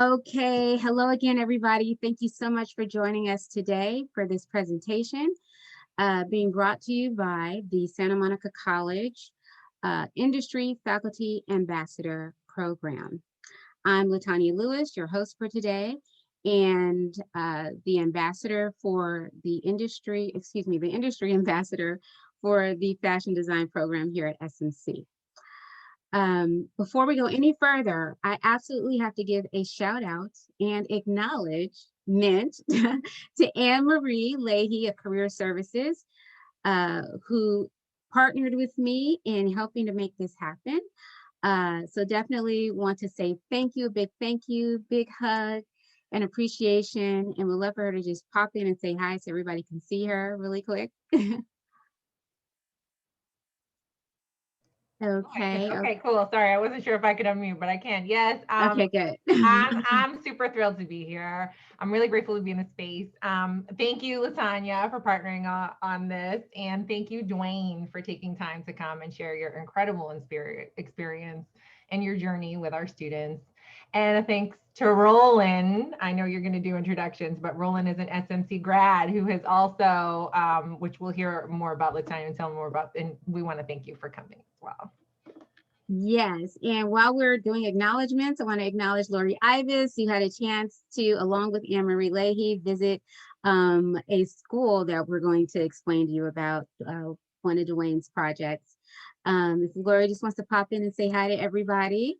Okay, hello again, everybody. Thank you so much for joining us today for this presentation being brought to you by the Santa Monica College Industry Faculty Ambassador Program. I'm Latanya Lewis, your host for today, and the ambassador for the industry, the industry ambassador for the fashion design program here at SMC. Before we go any further, I absolutely have to give a shout out and acknowledgement to Anne Marie Leahy of Career Services, who partnered with me in helping to make this happen. So definitely want to say thank you, big hug and appreciation. And we'd love for her to just pop in and say hi so everybody can see her really quick. Okay. Okay, cool. Sorry, I wasn't sure if I could unmute, but I can. Yes. Okay, good. I'm super thrilled to be here. I'm really grateful to be in the space. Thank you, Latanya, for partnering on this, and thank you, Dwayne, for taking time to come and share your incredible experience and your journey with our students. And thanks to Roland. I know you're going to do introductions, but Roland is an SMC grad who has also, which we'll hear more about Latanya and tell more about, and we want to thank you for coming as well. Yes, and while we're doing acknowledgments, I want to acknowledge Lori Ivis, who had a chance to, along with Anne Marie Leahy, visit a school that we're going to explain to you about, one of Dwayne's projects. If Lori just wants to pop in and say hi to everybody.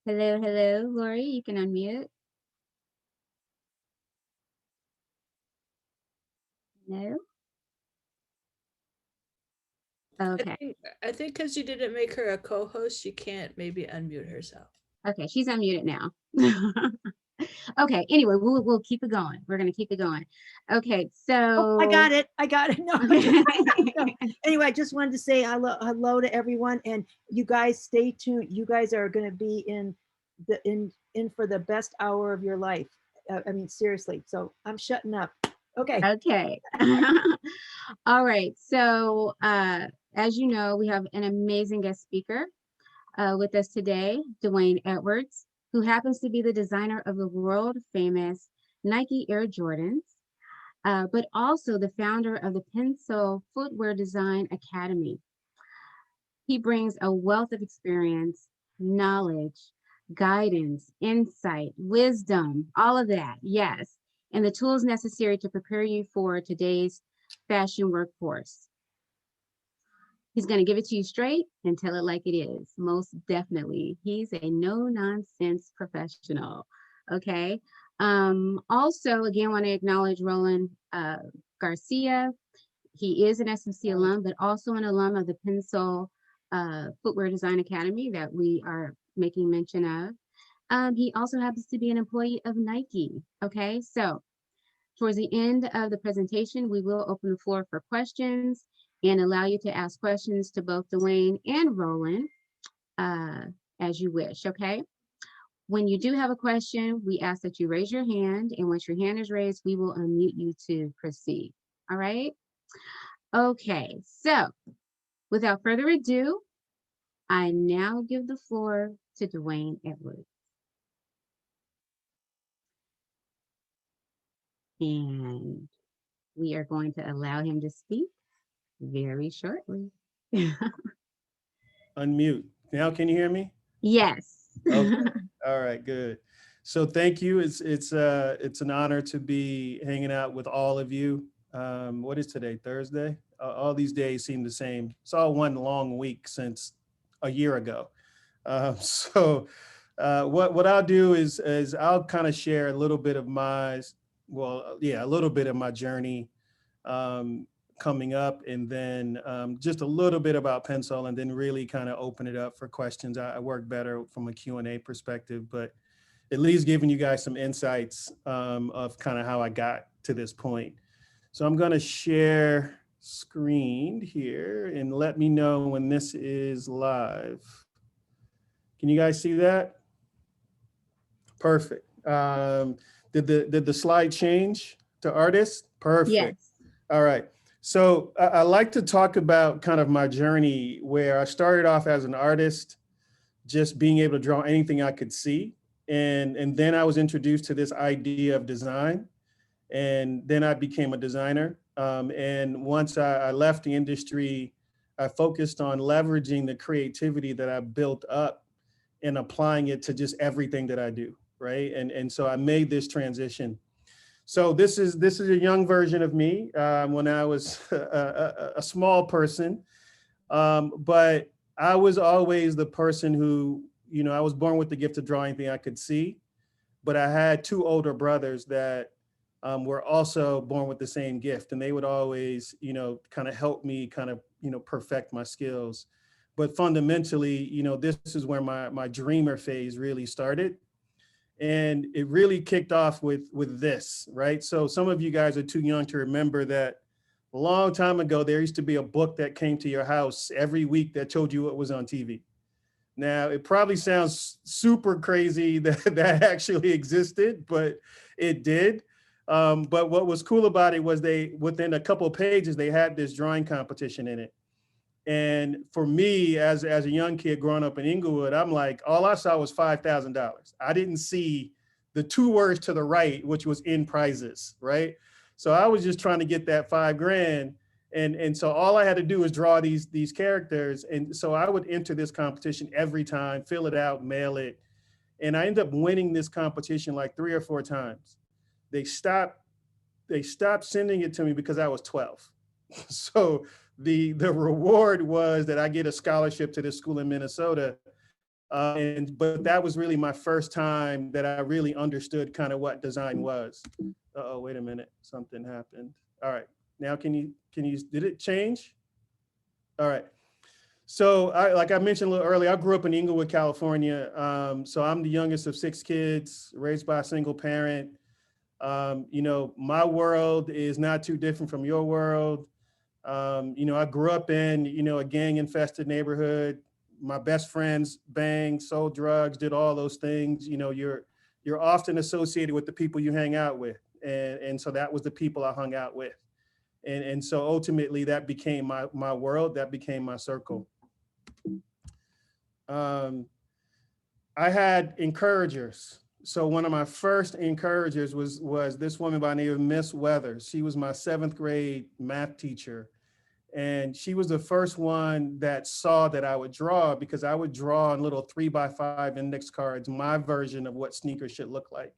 Hello, Lori, you can unmute. No? Okay. I think because you didn't make her a co-host, she can't maybe unmute herself. Okay, she's unmuted now. Okay, anyway, we'll keep it going. We're gonna keep it going. Okay, so I got it. No. okay. Anyway, I just wanted to say hello to everyone, and you guys stay tuned. You guys are going to be in for the best hour of your life. I mean, seriously. So I'm shutting up. Okay. Okay. All right. So as you know, we have an amazing guest speaker with us today, Dwayne Edwards, who happens to be the designer of the world famous Nike Air Jordans, but also the founder of the Pencil Footwear Design Academy. He brings a wealth of experience, knowledge, guidance, insight, wisdom, all of that, yes, and the tools necessary to prepare you for today's fashion workforce. He's going to give it to you straight and tell it like it is. Most definitely. He's a no-nonsense professional. Okay. Also, again, want to acknowledge Roland Garcia. He is an SMC alum, but also an alum of the Pencil Footwear Design Academy that we are making mention of. He also happens to be an employee of Nike. Okay. So towards the end of the presentation, we will open the floor for questions and allow you to ask questions to both Dwayne and Roland as you wish, okay? When you do have a question, we ask that you raise your hand, and once your hand is raised, we will unmute you to proceed, all right? Okay, so without further ado, I now give the floor to Dwayne Edwards. And we are going to allow him to speak very shortly. Unmute. Now, can you hear me? Yes. Okay. All right, good. So thank you. It's an honor to be hanging out with all of you. What is today? Thursday? All these days seem the same. It's all one long week since a year ago. So what I'll do is I'll kind of share a little bit of a little bit of my journey coming up, and then just a little bit about Pencil, and then really kind of open it up for questions. I work better from a Q&A perspective, but at least giving you guys some insights of kind of how I got to this point. So I'm going to share screen here and let me know when this is live. Can you guys see that? Perfect. Did the slide change to artist? Perfect. Yes. All right. So I like to talk about kind of my journey where I started off as an artist, just being able to draw anything I could see. And then I was introduced to this idea of design, and then I became a designer. And once I left the industry, I focused on leveraging the creativity that I built up and applying it to just everything that I do, right? And so I made this transition. So this is a young version of me when I was a small person, but I was always the person who, I was born with the gift of drawing anything I could see, but I had two older brothers that were also born with the same gift, and they would always, kind of help me kind of, perfect my skills. But fundamentally, this is where my dreamer phase really started. And it really kicked off with this, right? So some of you guys are too young to remember that a long time ago, there used to be a book that came to your house every week that told you what was on TV. Now, it probably sounds super crazy that that actually existed, but it did. But what was cool about it was within a couple of pages, they had this drawing competition in it. And for me, as a young kid growing up in Inglewood, I'm like, all I saw was $5,000. I didn't see the two words to the right, which was in prizes, right? So I was just trying to get that $5,000. And so all I had to do was draw these characters. And so I would enter this competition every time, fill it out, mail it. And I ended up winning this competition like 3 or 4 times. They stopped sending it to me because I was 12. So the reward was that I get a scholarship to this school in Minnesota. But that was really my first time that I really understood kind of what design was. Oh, wait a minute, something happened. All right, now can you, did it change? All right. So like I mentioned a little earlier, I grew up in Inglewood, California. So I'm the youngest of 6 kids, raised by a single parent. My world is not too different from your world. I grew up in, a gang infested neighborhood. My best friends banged, sold drugs, did all those things. You're often associated with the people you hang out with. And so that was the people I hung out with. And so ultimately that became my world, that became my circle. I had encouragers. So one of my first encouragers was this woman by the name of Miss Weathers. She was my 7th grade math teacher. And she was the first one that saw that I would draw, because I would draw on little 3x5 index cards, my version of what sneakers should look like.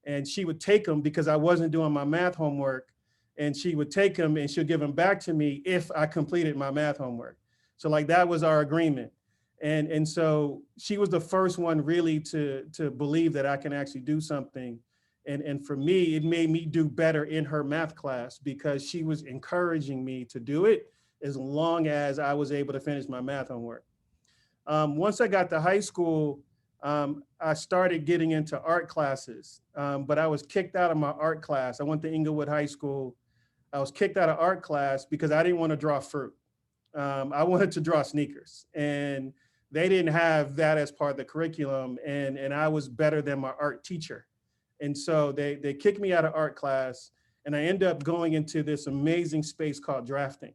And she would take them because I wasn't doing my math homework. And she would take them and she'll give them back to me if I completed my math homework. So like that was our agreement. And so she was the first one really to believe that I can actually do something. And for me, it made me do better in her math class because she was encouraging me to do it as long as I was able to finish my math homework. Once I got to high school, I started getting into art classes, but I was kicked out of my art class. I went to Inglewood High School. I was kicked out of art class because I didn't want to draw fruit. I wanted to draw sneakers, and they didn't have that as part of the curriculum, and I was better than my art teacher. And so they kicked me out of art class, and I ended up going into this amazing space called drafting,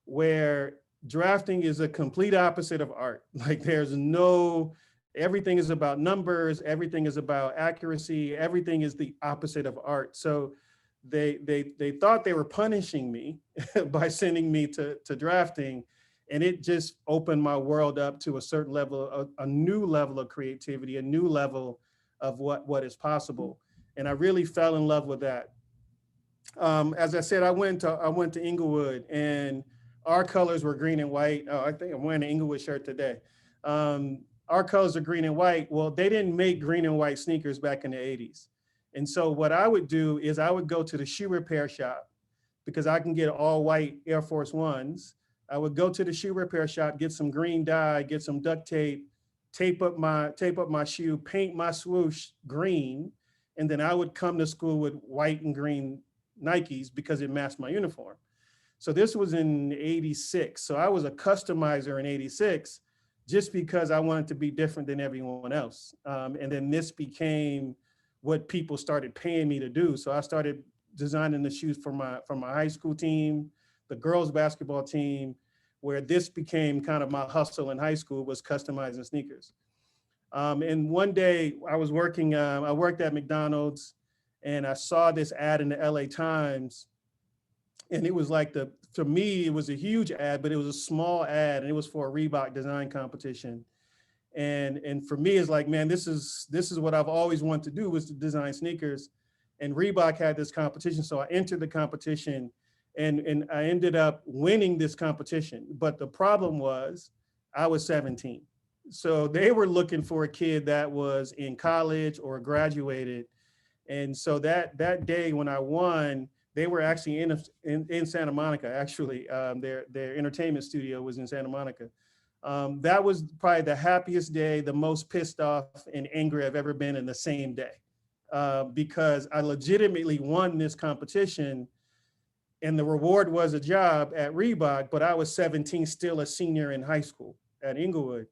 where drafting is a complete opposite of art. Like everything is about numbers, everything is about accuracy, everything is the opposite of art. So they thought they were punishing me by sending me to drafting. And it just opened my world up to a certain level, a new level of creativity, a new level of what is possible. And I really fell in love with that. As I said, I went to Inglewood, and our colors were green and white. Oh, I think I'm wearing an Inglewood shirt today. Our colors are green and white. Well, they didn't make green and white sneakers back in the 80s. And so what I would do is I would go to the shoe repair shop, because I can get all white Air Force Ones. I would go to the shoe repair shop, get some green dye, get some duct tape, tape up my shoe, paint my swoosh green, and then I would come to school with white and green Nikes because it matched my uniform. So this was in 86. So I was a customizer in 86 just because I wanted to be different than everyone else. And then this became what people started paying me to do. So I started designing the shoes for my high school team, the girls basketball team, where this became kind of my hustle in high school, was customizing sneakers. And one day I was working, I worked at McDonald's, and I saw this ad in the LA Times. And it was like for me, it was a huge ad, but it was a small ad, and it was for a Reebok design competition. And for me, it's like, man, this is what I've always wanted to do, was to design sneakers. And Reebok had this competition. So I entered the competition, and I ended up winning this competition. But the problem was I was 17. So they were looking for a kid that was in college or graduated. And so that day when I won, they were actually in Santa Monica, actually. Their entertainment studio was in Santa Monica. That was probably the happiest day, the most pissed off and angry I've ever been in the same day, because I legitimately won this competition, and the reward was a job at Reebok, but I was 17, still a senior in high school at Inglewood.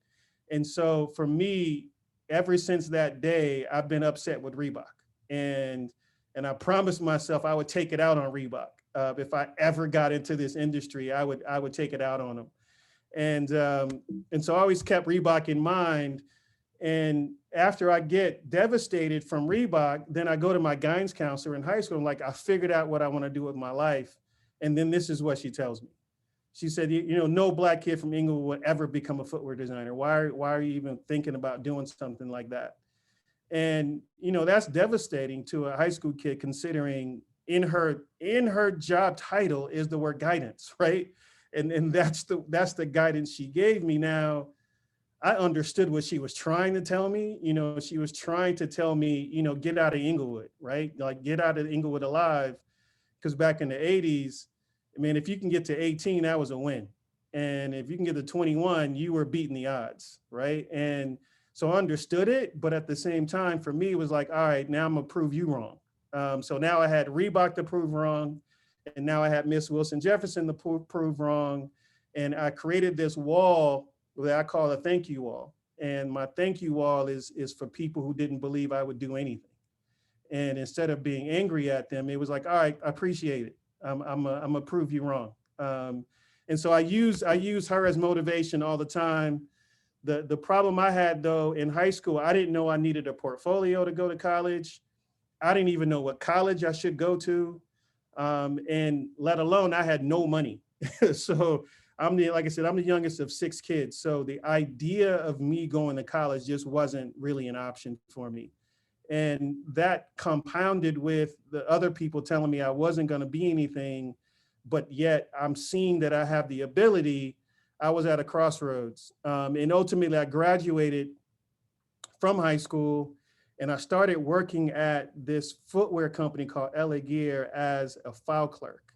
And so for me, ever since that day, I've been upset with Reebok. And I promised myself I would take it out on Reebok. If I ever got into this industry, I would take it out on them. And so I always kept Reebok in mind. And after I get devastated from Reebok, then I go to my guidance counselor in high school. I'm like, I figured out what I want to do with my life. And then this is what she tells me. She said, you know, no Black kid from Inglewood would ever become a footwear designer. Why are you even thinking about doing something like that? And, you know, that's devastating to a high school kid, considering in her job title is the word guidance, right? And that's the guidance she gave me. Now, I understood what she was trying to tell me. You know, she was trying to tell me, you know, get out of Inglewood, right? Like, get out of Inglewood alive. Because back in the 80s, I mean, if you can get to 18, that was a win. And if you can get to 21, you were beating the odds, right? And so I understood it, but at the same time, for me, it was like, all right, now I'm gonna prove you wrong. So now I had Reebok to prove wrong, and now I had Miss Wilson Jefferson to prove wrong. And I created this wall that I call a thank you wall. And my thank you wall is for people who didn't believe I would do anything. And instead of being angry at them, it was like, all right, I appreciate it. I'm gonna prove you wrong. And so I use her as motivation all the time. The problem I had, though, in high school, I didn't know I needed a portfolio to go to college. I didn't even know what college I should go to. And let alone, I had no money. So like I said, I'm the youngest of 6 kids. So the idea of me going to college just wasn't really an option for me. And that compounded with the other people telling me I wasn't going to be anything, but yet I'm seeing that I have the ability. I was at a crossroads. And ultimately I graduated from high school, and I started working at this footwear company called LA Gear as a file clerk.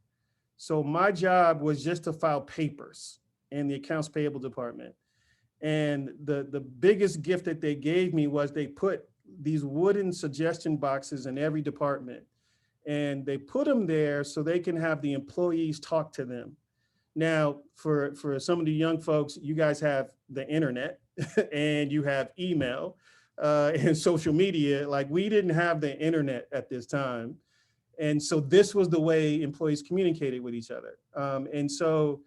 So my job was just to file papers in the accounts payable department. And the biggest gift that they gave me was they put these wooden suggestion boxes in every department. And they put them there so they can have the employees talk to them. Now, for some of the young folks, you guys have the internet and you have email and social media. Like, we didn't have the internet at this time. And so this was the way employees communicated with each other. And so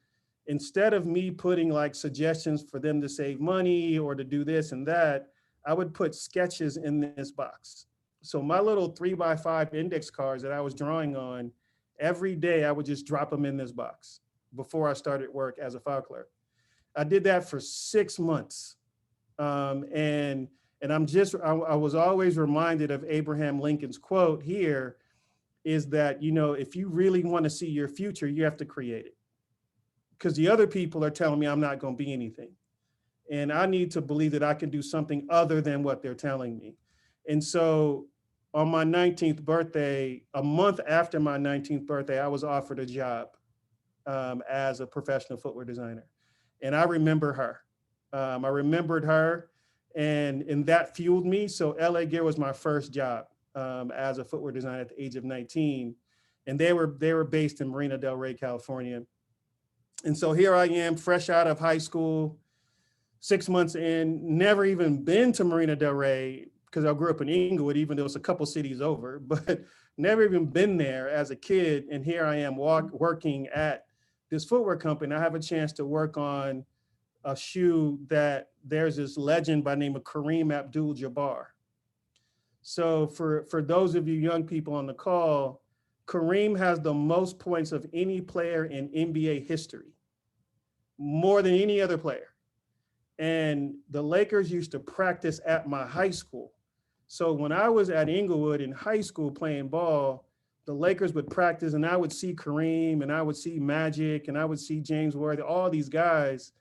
instead of me putting like suggestions for them to save money or to do this and that, I would put sketches in this box. So my little 3x5 index cards that I was drawing on, every day I would just drop them in this box before I started work as a file clerk. I did that for 6 months. And I was always reminded of Abraham Lincoln's quote here, is that, you know, if you really want to see your future, you have to create it. Because the other people are telling me I'm not going to be anything. And I need to believe that I can do something other than what they're telling me. And so on my 19th birthday, a month after my 19th birthday, I was offered a job as a professional footwear designer. And I remember her. I remembered her, and that fueled me. So LA Gear was my first job as a footwear designer at the age of 19. And they were based in Marina del Rey, California. And so here I am, fresh out of high school, 6 months in, never even been to Marina del Rey because I grew up in Inglewood, even though it's a couple cities over, but never even been there as a kid. And here I am working at this footwear company. I have a chance to work on a shoe that there's this legend by the name of Kareem Abdul-Jabbar. So for those of you young people on the call, Kareem has the most points of any player in NBA history, more than any other player. And the Lakers used to practice at my high school. So when I was at Inglewood in high school playing ball, the Lakers would practice and I would see Kareem and I would see Magic and I would see James Worthy, all these guys.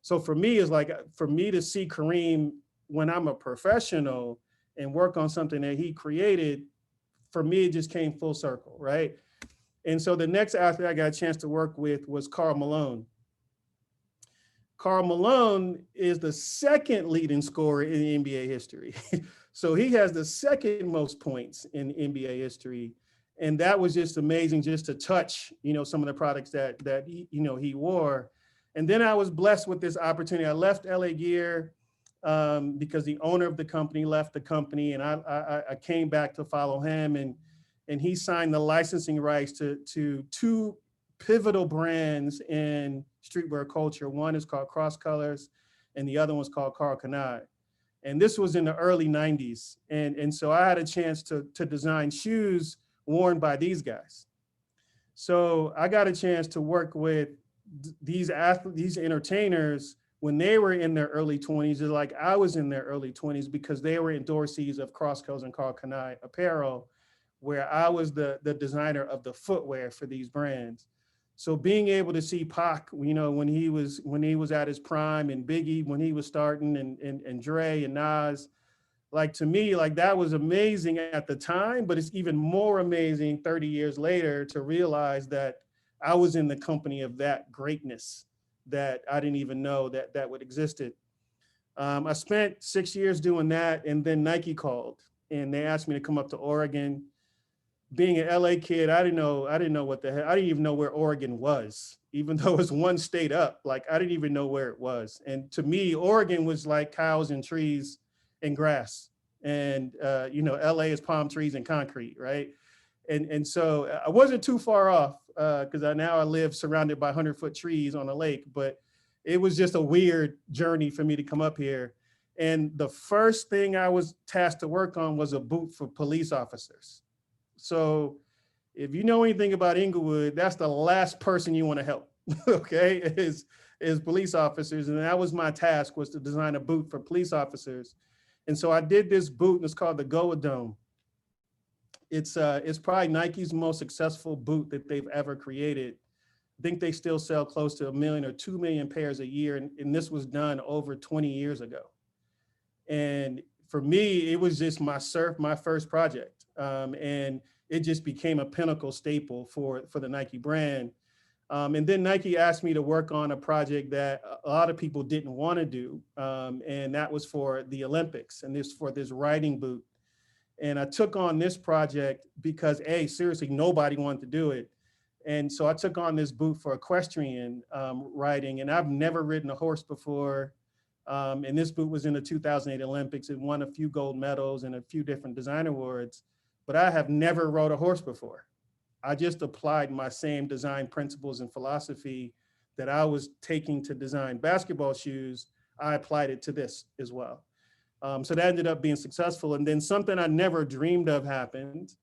So for me, it's like, for me to see Kareem when I'm a professional and work on something that he created, for me, it just came full circle, right? And so the next athlete I got a chance to work with was Karl Malone. Karl Malone is the second leading scorer in NBA history. So he has the second most points in NBA history. And that was just amazing just to touch, some of the products that he, he wore. And then I was blessed with this opportunity. I left LA Gear because the owner of the company left the company, and I came back to follow him, and he signed the licensing rights to two pivotal brands in streetwear culture. One is called Cross Colors, and the other one's called Karl Kani. And this was in the early 90s. And so I had a chance to design shoes worn by these guys. So I got a chance to work with these athletes, these entertainers, when they were in their early 20s, like I was in their early 20s, because they were endorsees of Cross Colors and Karl Kani apparel, where I was the designer of the footwear for these brands. So being able to see Pac, when he was at his prime, and Biggie when he was starting, and Dre and Nas, like, to me, like, that was amazing at the time, but it's even more amazing 30 years later to realize that I was in the company of that greatness that I didn't even know that would existed. I spent 6 years doing that, and then Nike called and they asked me to come up to Oregon. Being an LA kid, I didn't know what the hell, I didn't even know where Oregon was, even though it was one state up. Like, I didn't even know where it was. And to me, Oregon was like cows and trees and grass. And, LA is palm trees and concrete, right? And so I wasn't too far off, because I live surrounded by 100-foot trees on a lake, but it was just a weird journey for me to come up here. And the first thing I was tasked to work on was a boot for police officers. So if you know anything about Inglewood, that's the last person you want to help, okay, is police officers. And that was my task, was to design a boot for police officers. And so I did this boot, and it's called the Goa Dome. It's probably Nike's most successful boot that they've ever created. I think they still sell close to 1 million or 2 million pairs a year. And this was done over 20 years ago. And for me, it was just my first project. And it just became a pinnacle staple for the Nike brand. And then Nike asked me to work on a project that a lot of people didn't want to do. And that was for the Olympics, and for this riding boot. And I took on this project because, seriously, nobody wanted to do it. And so I took on this boot for equestrian riding, and I've never ridden a horse before. And this boot was in the 2008 Olympics. It won a few gold medals and a few different design awards, but I have never rode a horse before. I just applied my same design principles and philosophy that I was taking to design basketball shoes. I applied it to this as well. So that ended up being successful. And then something I never dreamed of happened.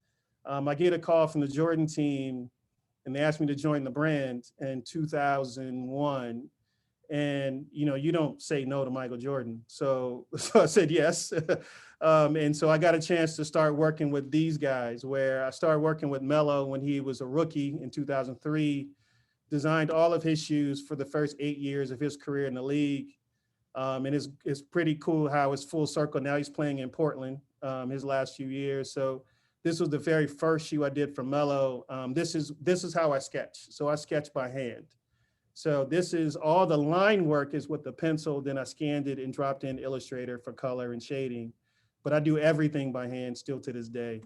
I get a call from the Jordan team, and they asked me to join the brand in 2001. And, you don't say no to Michael Jordan. So I said yes. And so I got a chance to start working with these guys, where I started working with Melo when he was a rookie in 2003, designed all of his shoes for the first 8 years of his career in the league. And it's pretty cool how it's full circle. Now he's playing in Portland his last few years. So this was the very first shoe I did for Melo. This is how I sketch. So I sketch by hand. So this is all the line work is with the pencil. Then I scanned it and dropped in Illustrator for color and shading. But I do everything by hand still to this day.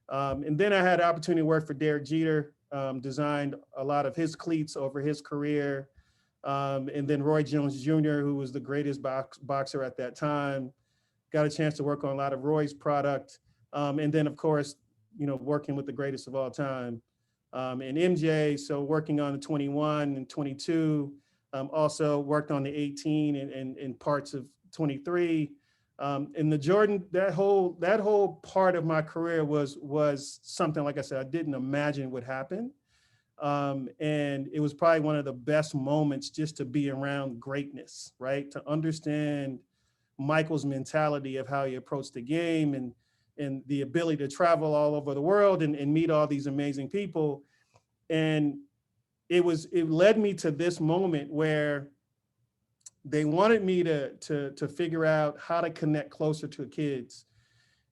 And then I had the opportunity to work for Derek Jeter, designed a lot of his cleats over his career. And then Roy Jones Jr., who was the greatest boxer at that time, got a chance to work on a lot of Roy's product. And then, of course, working with the greatest of all time. And MJ, so working on the 21 and 22, also worked on the 18 and parts of 23. And the Jordan, that whole part of my career was something, like I said, I didn't imagine would happen. And it was probably one of the best moments just to be around greatness, right? To understand Michael's mentality of how he approached the game, and the ability to travel all over the world and meet all these amazing people. And it led me to this moment where they wanted me to figure out how to connect closer to kids.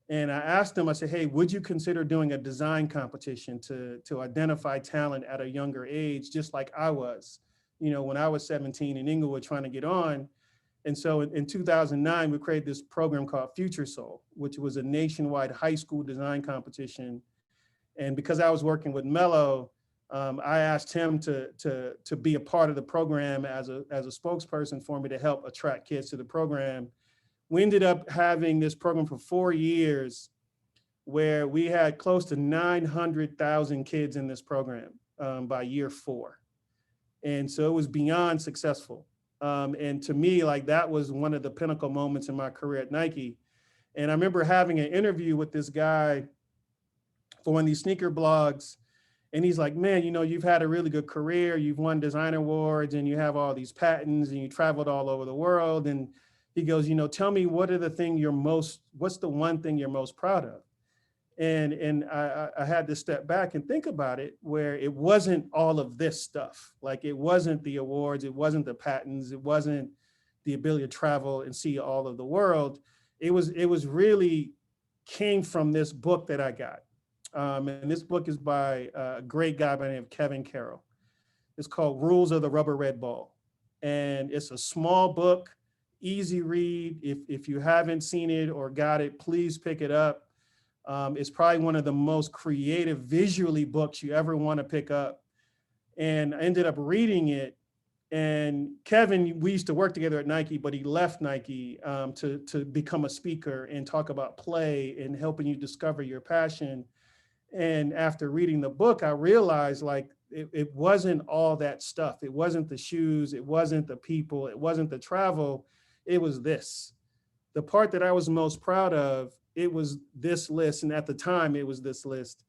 And I asked them, I said, hey, would you consider doing a design competition to identify talent at a younger age, just like I was, when I was 17 in Inglewood trying to get on. And so in 2009, we created this program called Future Soul, which was a nationwide high school design competition. And because I was working with Mello, I asked him to be a part of the program as a spokesperson for me to help attract kids to the program. We ended up having this program for 4 years where we had close to 900,000 kids in this program by year 4. And so it was beyond successful. And to me, like, that was one of the pinnacle moments in my career at Nike. And I remember having an interview with this guy for one of these sneaker blogs. And he's like, man, you've had a really good career. You've won design awards and you have all these patents and you traveled all over the world. And he goes, tell me, what's the one thing you're most proud of? And I had to step back and think about it, where it wasn't all of this stuff. Like, it wasn't the awards, it wasn't the patents, it wasn't the ability to travel and see all of the world. It was really came from this book that I got. And this book is by a great guy by the name of Kevin Carroll. It's called Rules of the Rubber Red Ball. And it's a small book, easy read. If you haven't seen it or got it, please pick it up. It's probably one of the most creative visually books you ever want to pick up. And I ended up reading it. And Kevin, we used to work together at Nike, but he left Nike to become a speaker and talk about play and helping you discover your passion. And after reading the book, I realized, like, it wasn't all that stuff. It wasn't the shoes. It wasn't the people. It wasn't the travel. It was this. The part that I was most proud of, it was this list. And at the time, it was this list.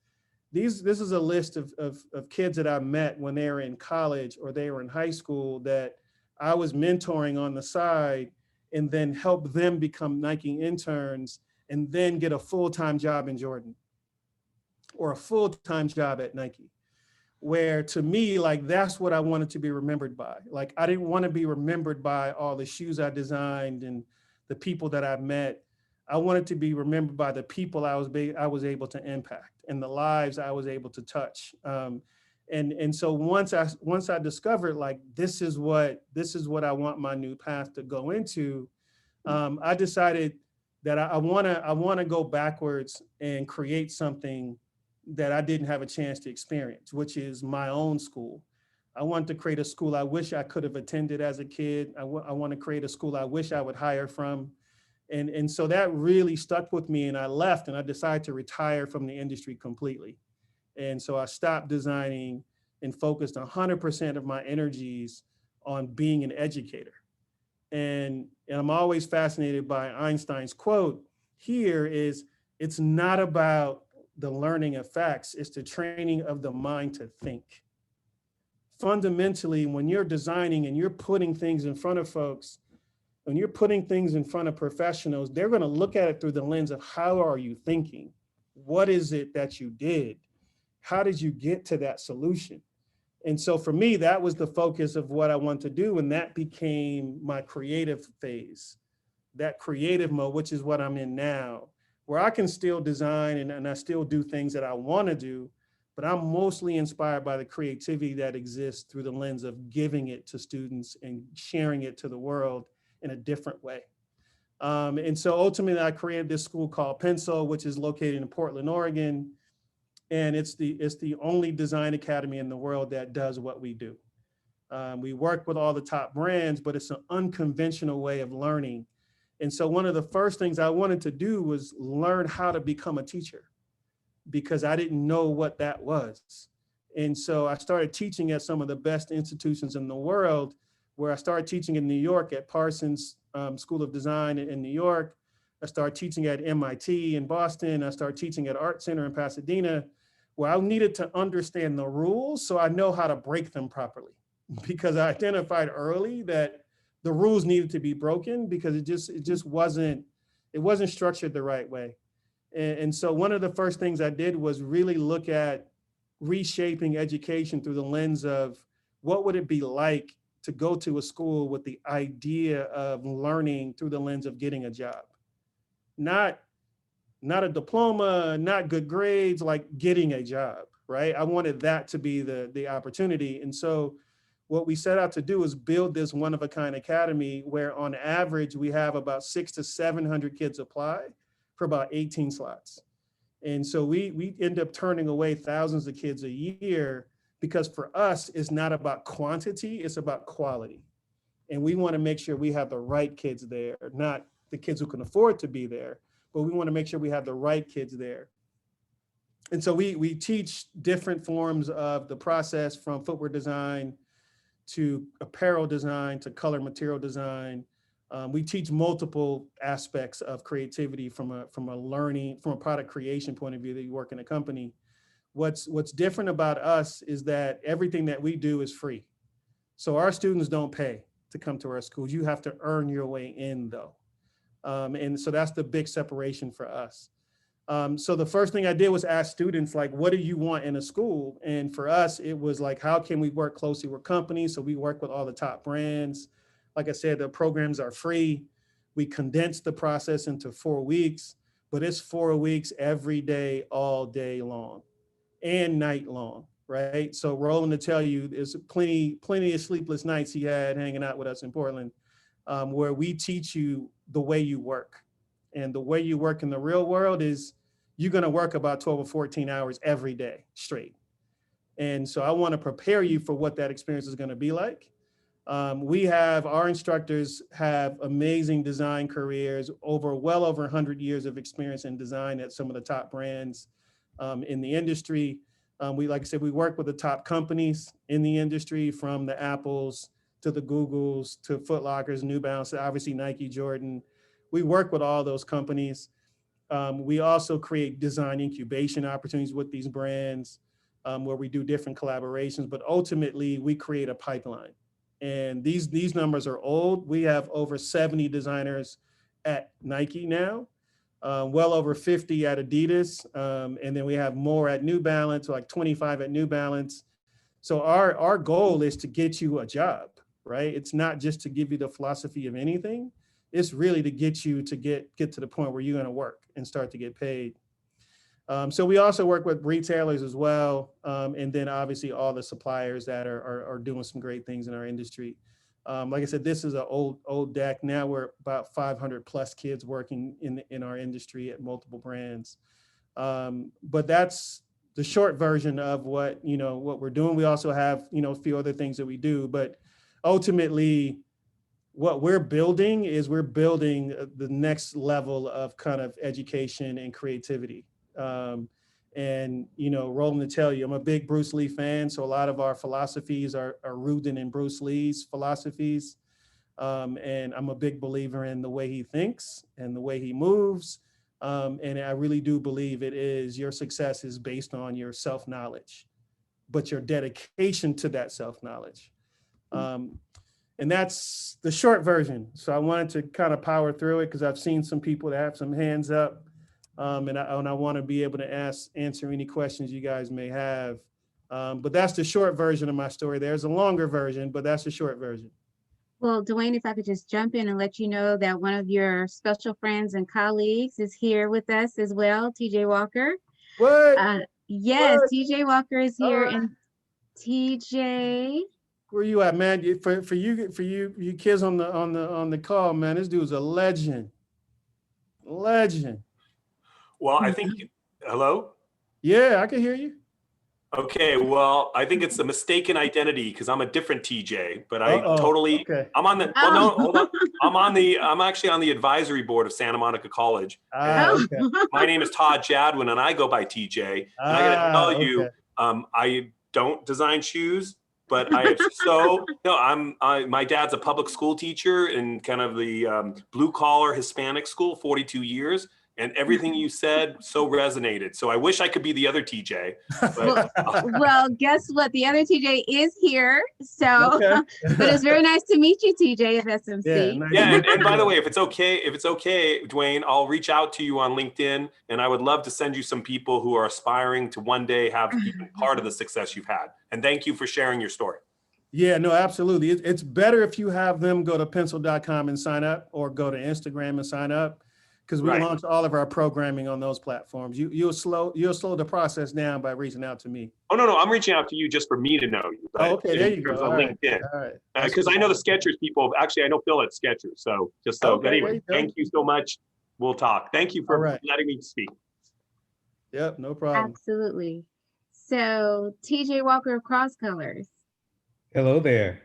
This is a list of kids that I met when they were in college or they were in high school that I was mentoring on the side, and then help them become Nike interns and then get a full-time job in Jordan or a full-time job at Nike. Where, to me, like, that's what I wanted to be remembered by. Like, I didn't want to be remembered by all the shoes I designed and the people that I met. I wanted to be remembered by the people I was able to impact and the lives I was able to touch. And so once I discovered, like, this is what I want my new path to go into, I decided that I want to go backwards and create something that I didn't have a chance to experience, which is my own school. I want to create a school I wish I could have attended as a kid. I want to create a school I wish I would hire from. And so that really stuck with me, and I left and I decided to retire from the industry completely. And so I stopped designing and focused 100% of my energies on being an educator. And I'm always fascinated by Einstein's quote here is, it's not about the learning of facts, it's the training of the mind to think. Fundamentally, when you're designing and you're putting things in front of folks, when you're putting things in front of professionals, they're going to look at it through the lens of, how are you thinking? What is it that you did? How did you get to that solution? And so for me, that was the focus of what I want to do. And that became my creative phase, that creative mode, which is what I'm in now, where I can still design and I still do things that I want to do, but I'm mostly inspired by the creativity that exists through the lens of giving it to students and sharing it to the world in a different way. And so ultimately I created this school called Pencil, which is located in Portland, Oregon. And it's the only design academy in the world that does what we do. We work with all the top brands, but it's an unconventional way of learning. And so one of the first things I wanted to do was learn how to become a teacher, because I didn't know what that was. And so I started teaching at some of the best institutions in the world, where I started teaching in New York at Parsons School of Design in New York. I started teaching at MIT in Boston. I started teaching at Art Center in Pasadena, where I needed to understand the rules so I know how to break them properly. Because I identified early that the rules needed to be broken because it just wasn't structured the right way. And so one of the first things I did was really look at reshaping education through the lens of what would it be like to go to a school with the idea of learning through the lens of getting a job. Not a diploma, not good grades, like getting a job, right? I wanted that to be the opportunity. And so what we set out to do is build this one-of-a-kind academy where on average we have about 600 to 700 kids apply for about 18 slots. And so we end up turning away thousands of kids a year because for us, it's not about quantity, it's about quality. And we want to make sure we have the right kids there, not the kids who can afford to be there, but we want to make sure we have the right kids there. And so we teach different forms of the process, from footwear design to apparel design to color material design. We teach multiple aspects of creativity from a learning, from a product creation point of view that you work in a company. What's different about us is that everything that we do is free. So our students don't pay to come to our schools. You have to earn your way in though. And so that's the big separation for us. So the first thing I did was ask students, like, what do you want in a school? And for us, it was like, how can we work closely with companies? So we work with all the top brands. Like I said, the programs are free. We condensed the process into 4 weeks, but it's 4 weeks every day, all day long and night long, right? So Roland to tell you, there's plenty of sleepless nights he had hanging out with us in Portland, where we teach you the way you work. And the way you work in the real world is you're going to work about 12 or 14 hours every day straight. And so I want to prepare you for what that experience is going to be like. Our instructors have amazing design careers, well over 100 years of experience in design at some of the top brands in the industry. Like I said, we work with the top companies in the industry, from the Apples to the Googles to Foot Lockers, New Balance, obviously Nike, Jordan. We work with all those companies. We also create design incubation opportunities with these brands, where we do different collaborations, but ultimately we create a pipeline. And these numbers are old. We have over 70 designers at Nike now, well over 50 at Adidas. And then we have more at New Balance, like 25 at New Balance. So our goal is to get you a job, right? It's not just to give you the philosophy of anything. It's really to get you to get to the point where you're going to work and start to get paid. So we also work with retailers as well. And then obviously all the suppliers that are doing some great things in our industry. Like I said, this is an old deck. Now we're about 500 plus kids working in our industry at multiple brands. But that's the short version of what we're doing. We also have, a few other things that we do, but ultimately what we're building is the next level of kind of education and creativity. And Roland to tell you, I'm a big Bruce Lee fan, so a lot of our philosophies are rooted in Bruce Lee's philosophies. And I'm a big believer in the way he thinks and the way he moves. And I really do believe your success is based on your self-knowledge, but your dedication to that self-knowledge. And that's the short version. So I wanted to kind of power through it because I've seen some people that have some hands up. And I want to be able to answer any questions you guys may have. But that's the short version of my story. There's a longer version, but that's the short version. Well, Dwayne, if I could just jump in and let you know that one of your special friends and colleagues is here with us as well, TJ Walker. What? Yes, What? TJ Walker is here. Right. And TJ, Where you at, man? For you kids on the call, man, this dude's a legend. Legend. Well, I think, hello? Yeah, I can hear you. Okay, well, I think it's a mistaken identity because I'm a different TJ, but Okay. I'm on the, well, no, hold on. I'm actually on the advisory board of Santa Monica College. Okay. My name is Todd Jadwin and I go by TJ. And I gotta tell you, I don't design shoes but my dad's a public school teacher in kind of the blue collar Hispanic school, 42 years. And everything you said so resonated. So I wish I could be the other TJ. But Well, guess what? The other TJ is here. So, Okay. but it's very nice to meet you, TJ, of SMC. Yeah, nice yeah, to meet and by you. the way, if it's okay, Dwayne, I'll reach out to you on LinkedIn, and I would love to send you some people who are aspiring to one day have even part of the success you've had. And thank you for sharing your story. Yeah, no, absolutely. It's better if you have them go to pencil.com and sign up, or go to Instagram and sign up, because we Right. launch all of our programming on those platforms. You'll slow the process down by reaching out to me. Oh, no, I'm reaching out to you just for me to know you. But Oh, okay, there you in go. terms of All right. LinkedIn. All right. Because I know the Skechers people, actually, I know Phil at Skechers. So just so, Okay, there anyway, you go. thank you so much. We'll talk. Thank you for All right. letting me speak. Yep, no problem. Absolutely. So, TJ Walker of Cross Colors. Hello there.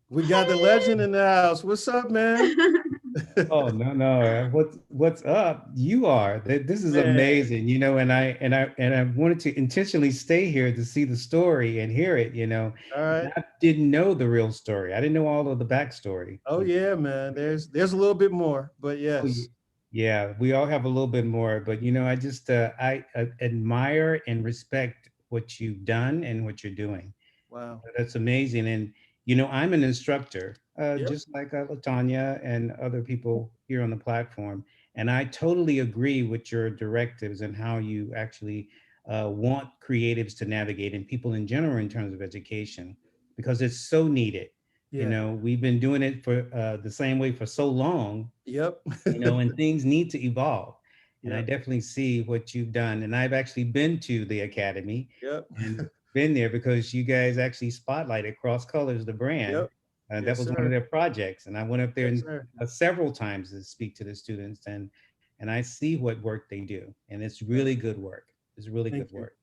We got the legend in the house. What's up, man? Oh no. What's up? You are. This is Man. amazing, and I wanted to intentionally stay here to see the story and hear it, All right. I didn't know the real story. I didn't know all of the backstory. Oh yeah, man. There's a little bit more, but Oh, yes. yeah, we all have a little bit more, but I just I admire and respect what you've done and what you're doing. Wow. That's amazing. And, I'm an instructor, Yep. just like Latanya and other people here on the platform. And I totally agree with your directives and how you actually want creatives to navigate, and people in general in terms of education, because it's so needed. Yeah. We've been doing it for the same way for so long, Yep. and things need to evolve. And I Yep. definitely see what you've done. And I've actually been to the academy Yep. and been there because you guys actually spotlighted Cross Colors, the brand. Yep. That Yes, was one sir. of their projects. And I went up there Yes, sir. several times to speak to the students, and I see what work they do. And it's really good work. It's really Thank good you. work.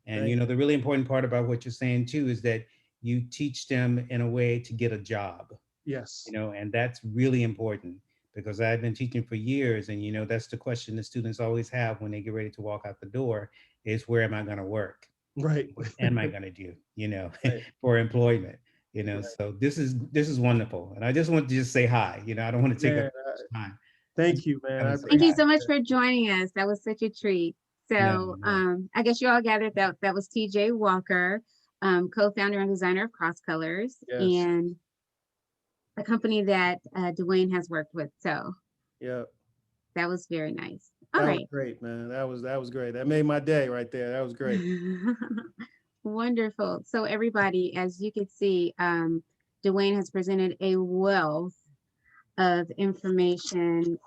And, Thank the really important part about what you're saying too is that you teach them in a way to get a job, Yes. and that's really important, because I've been teaching for years, and that's the question the students always have when they get ready to walk out the door is, where am I going to work? Right. What am I going to do, Right. for employment, Right. So this is wonderful. And I just want to just say hi, I don't want to take Man, up much time. thank you, man. I Thank Thank you appreciate so much that. for joining us. That was such a treat. So, No. I guess you all gathered that was TJ Walker, co-founder and designer of Cross Colors, Yes. and a company that Dwayne has worked with. So Yep. that was very nice. All That right. was great, man. That was great. That made my day right there. That was great. Wonderful. So everybody, as you can see, Dwayne has presented a wealth of information,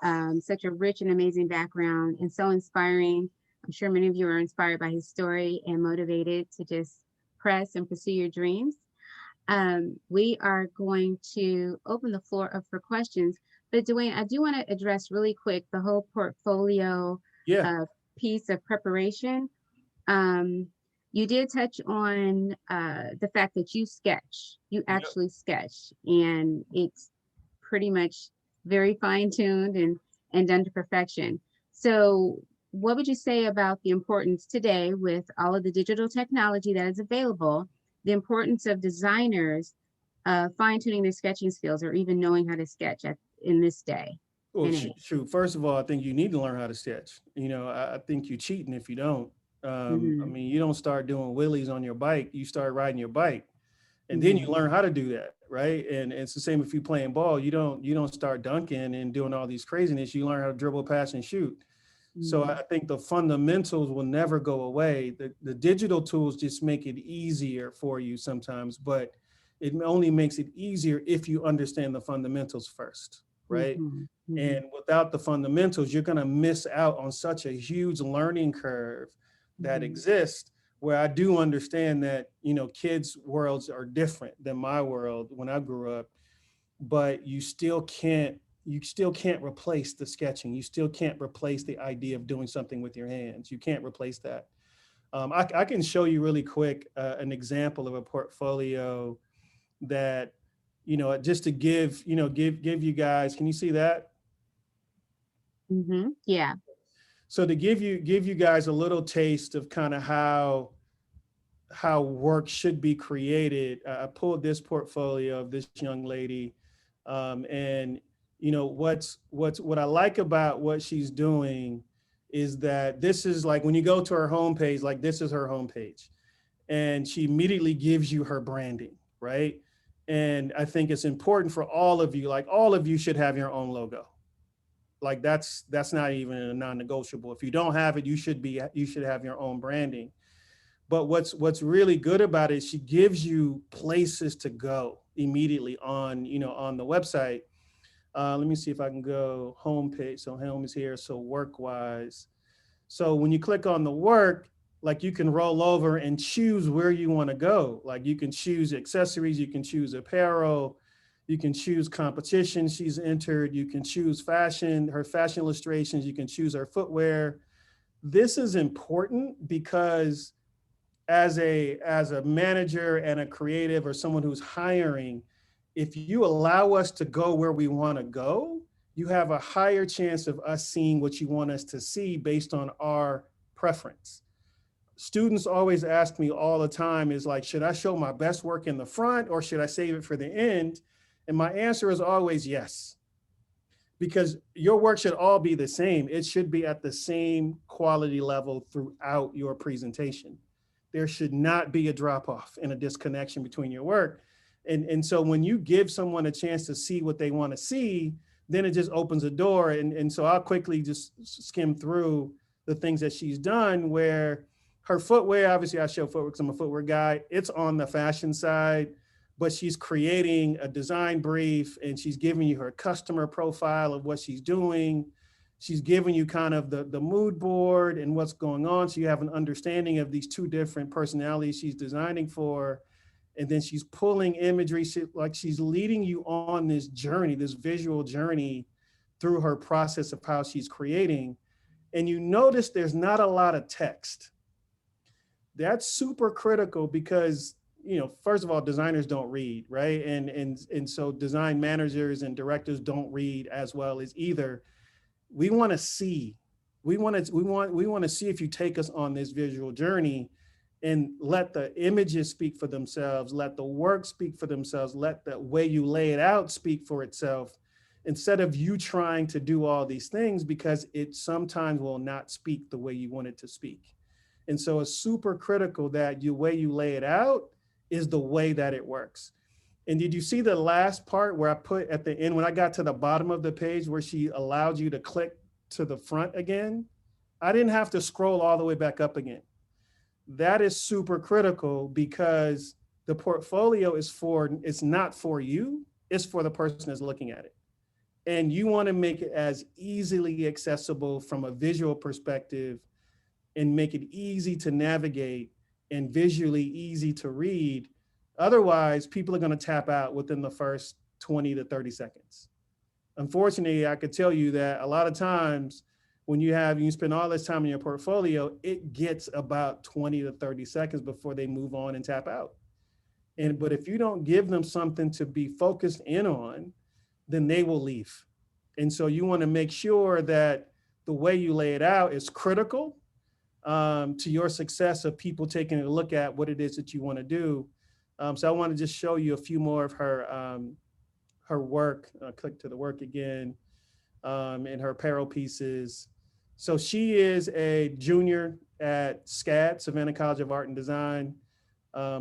such a rich and amazing background, and so inspiring. I'm sure many of you are inspired by his story and motivated to just press and pursue your dreams. We are going to open the floor up for questions, but Dwayne, I do want to address really quick the whole portfolio Yeah. piece of preparation. You did touch on the fact that you sketch, you actually sketch, and it's pretty much very fine-tuned and done to perfection. So what would you say about the importance today, with all of the digital technology that is available, the importance of designers fine-tuning their sketching skills, or even knowing how to sketch in this day? Well, and age? shoot. First of all, I think you need to learn how to sketch. I think you're cheating if you don't. I Mhm. mean, you don't start doing wheelies on your bike. You start riding your bike, and then you Mhm. learn how to do that, right? And it's the same if you're playing ball. You don't start dunking and doing all these craziness. You learn how to dribble, pass, and shoot. So I think the fundamentals will never go away. The digital tools just make it easier for you sometimes, but it only makes it easier if you understand the fundamentals first, right? Mhm. Mhm. And without the fundamentals, you're going to miss out on such a huge learning curve that Mhm. exists, where I do understand that, kids' worlds are different than my world when I grew up, but you still can't replace the sketching. You still can't replace the idea of doing something with your hands. You can't replace that. I can show you really quick an example of a portfolio that, just to give you guys, can you see that? Mhm. Yeah. So to give you guys a little taste of kind of how how work should be created. I pulled this portfolio of this young lady, and what I like about what she's doing is that this is like when you go to her homepage, like this is her homepage, and she immediately gives you her branding, right? And I think it's important for all of you, like all of you should have your own logo. Like that's not even a non-negotiable. If you don't have it, you should have your own branding. But what's really good about it, she gives you places to go immediately on the website. Let me see if I can go homepage. So home is here. So work wise. So when you click on the work, like you can roll over and choose where you want to go. Like you can choose accessories, you can choose apparel, you can choose competition she's entered, you can choose fashion, her fashion illustrations, you can choose her footwear. This is important because as a manager and a creative or someone who's hiring, if you allow us to go where we want to go, you have a higher chance of us seeing what you want us to see based on our preference. Students always ask me all the time is like, should I show my best work in the front or should I save it for the end? And my answer is always yes, because your work should all be the same. It should be at the same quality level throughout your presentation. There should not be a drop off and a disconnection between your work. And so when you give someone a chance to see what they want to see, then it just opens a door. And so I'll quickly just skim through the things that she's done where her footwear, obviously I show footwear because I'm a footwear guy. It's on the fashion side, but she's creating a design brief and she's giving you her customer profile of what she's doing. She's giving you kind of the mood board and what's going on. So you have an understanding of these two different personalities she's designing for. And then she's pulling imagery, like she's leading you on this journey, this visual journey through her process of how she's creating. And you notice there's not a lot of text. That's super critical because, first of all, designers don't read, right? And so design managers and directors don't read as well as either. We want to see, we want to see if you take us on this visual journey and let the images speak for themselves, let the work speak for themselves, let the way you lay it out speak for itself, instead of you trying to do all these things because it sometimes will not speak the way you want it to speak. And so it's super critical that the way you lay it out is the way that it works. And did you see the last part where I put at the end, when I got to the bottom of the page where she allowed you to click to the front again? I didn't have to scroll all the way back up again. That is super critical because the portfolio it's not for you, it's for the person that's looking at it. And you want to make it as easily accessible from a visual perspective and make it easy to navigate and visually easy to read. Otherwise, people are going to tap out within the first 20 to 30 seconds. Unfortunately, I could tell you that a lot of times when you spend all this time in your portfolio, it gets about 20 to 30 seconds before they move on and tap out. But if you don't give them something to be focused in on, then they will leave. And so you want to make sure that the way you lay it out is critical to your success of people taking a look at what it is that you want to do. So I want to just show you a few more of her work. Click to the work again, and her apparel pieces. So she is a junior at SCAD, Savannah College of Art and Design.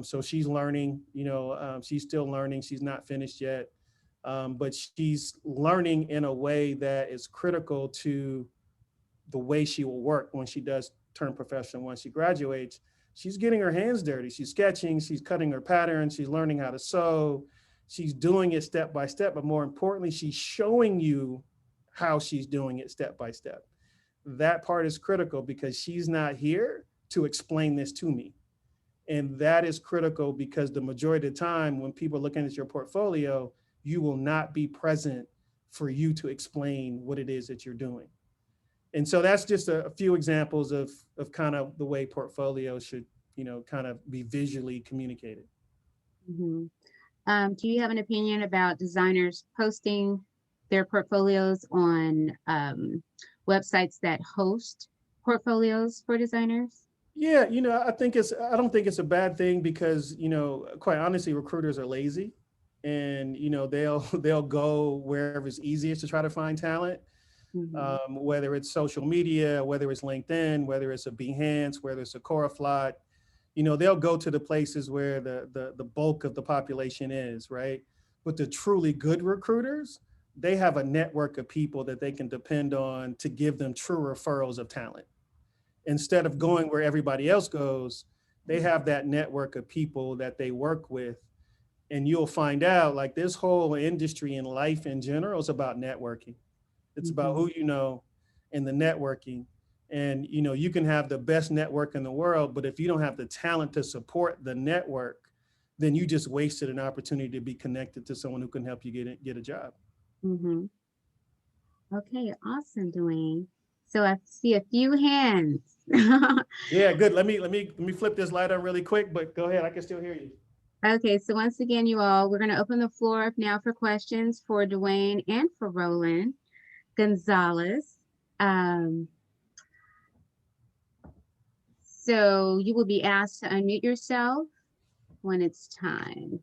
So she's learning, she's still learning. She's not finished yet, but she's learning in a way that is critical to the way she will work when she does turn professional. Once she graduates, she's getting her hands dirty. She's sketching, she's cutting her patterns, she's learning how to sew. She's doing it step by step, but more importantly, she's showing you how she's doing it step by step. That part is critical because she's not here to explain this to me. And that is critical because the majority of the time when people are looking at your portfolio, you will not be present for you to explain what it is that you're doing. And so that's just a few examples of kind of the way portfolios should, kind of be visually communicated. Mhm. Do you have an opinion about designers posting their portfolios on websites that host portfolios for designers? Yeah, I don't think it's a bad thing because, quite honestly, recruiters are lazy and, they'll go wherever it's easiest to try to find talent. Mhm. Whether it's social media, whether it's LinkedIn, whether it's a Behance, whether it's a Coraflot, they'll go to the places where the bulk of the population is, right? But the truly good recruiters, they have a network of people that they can depend on to give them true referrals of talent. Instead of going where everybody else goes, they have that network of people that they work with. And you'll find out like this whole industry and life in general is about networking. It's about Mhm. who you know and the networking. And you can have the best network in the world, but if you don't have the talent to support the network, then you just wasted an opportunity to be connected to someone who can help you get a job. Mhm. Okay, awesome, Dwayne. So I see a few hands. Yeah, good. Let me flip this light on really quick, but go ahead. I can still hear you. Okay, so once again, you all, we're going to open the floor up now for questions for Dwayne and for Roland Gonzalez. Um, so you will be asked to unmute yourself when it's time.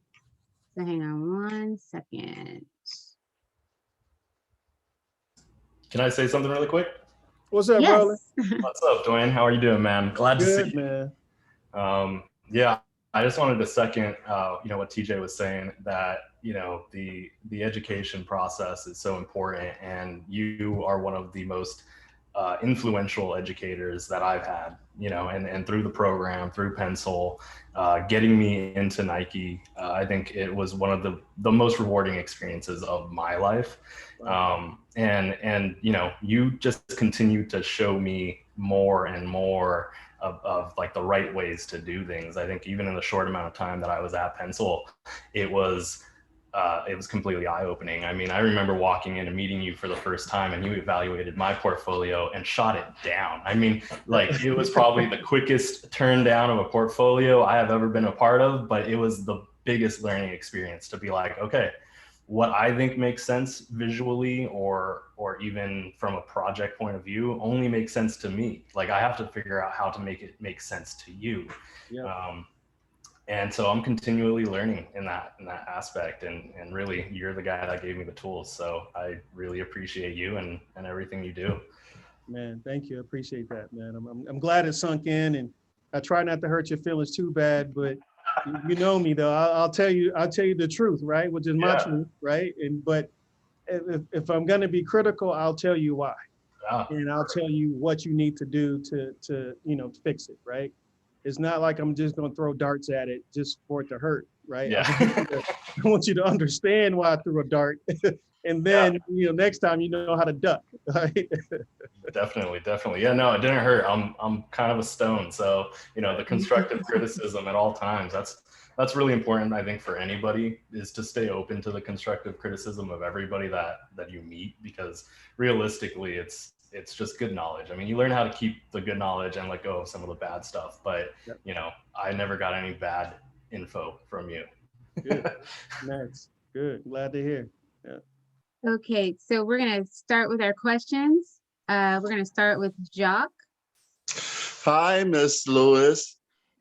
So hang on 1 second. Can I say something really quick? What's up, Roland? Yes. What's up, Dwayne? How are you doing, man? Glad to see Good, man. you. Yeah, I just wanted to second, what TJ was saying, that the education process is so important, and you are one of the most influential educators that I've had. And through the program, through Pencil, getting me into Nike, I think it was one of the most rewarding experiences of my life. And you just continue to show me more and more of like the right ways to do things. I think even in the short amount of time that I was at Pencil, it was completely eye-opening. I mean, I remember walking in and meeting you for the first time, and you evaluated my portfolio and shot it down. I mean, like, it was probably the quickest turn down of a portfolio I have ever been a part of, but it was the biggest learning experience to be like, okay, what I think makes sense visually or even from a project point of view only makes sense to me. Like, I have to figure out how to make it make sense to you. Yeah. And so I'm continually learning in that aspect, and really you're the guy that gave me the tools. So I really appreciate you and everything you do. Man, thank you. I appreciate that, man. I'm glad it sunk in, and I try not to hurt your feelings too bad, but you know me though. I'll tell you the truth, right? Which is my truth, right? But if I'm going to be critical, I'll tell you why, and I'll tell you what you need to do to fix it, right? It's not like I'm just going to throw darts at it just for it to hurt, right? Yeah. I want you to understand why I threw a dart, and then next time you know how to duck, right? Definitely. Yeah, no, it didn't hurt. I'm kind of a stone, so the constructive criticism at all times. That's really important, I think, for anybody, is to stay open to the constructive criticism of everybody that you meet, because realistically, it's just good knowledge. I mean, you learn how to keep the good knowledge and let go of some of the bad stuff. But I never got any bad info from you. Good. Nice. Good. Glad to hear. Yeah. Okay, so we're going to start with our questions. We're going to start with Jacques. Hi, Miss Lewis.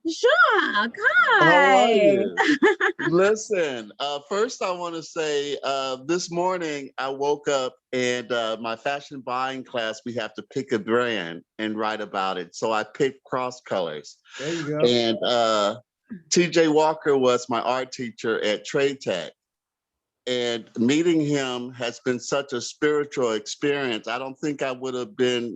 Jacques, How are hi. you? Listen, first I want to say this morning I woke up and my fashion buying class, we have to pick a brand and write about it. So I picked Cross Colors. There you go. And TJ Walker was my art teacher at Trade Tech. And meeting him has been such a spiritual experience. I don't think I would have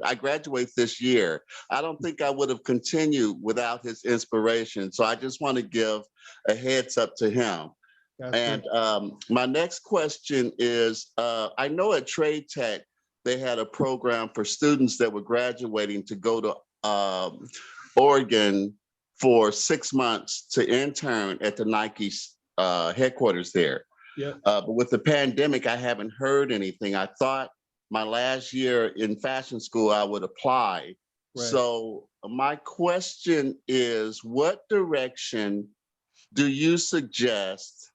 I graduate this year. I don't think I would have continued without his inspiration. So I just want to give a heads up to him. That's And good. my next question is, I know at Trade Tech, they had a program for students that were graduating to go to Oregon for 6 months to intern at the Nike headquarters there. Yeah. But with the pandemic, I haven't heard anything. I thought my last year in fashion school, I would apply. Right. So my question is, what direction do you suggest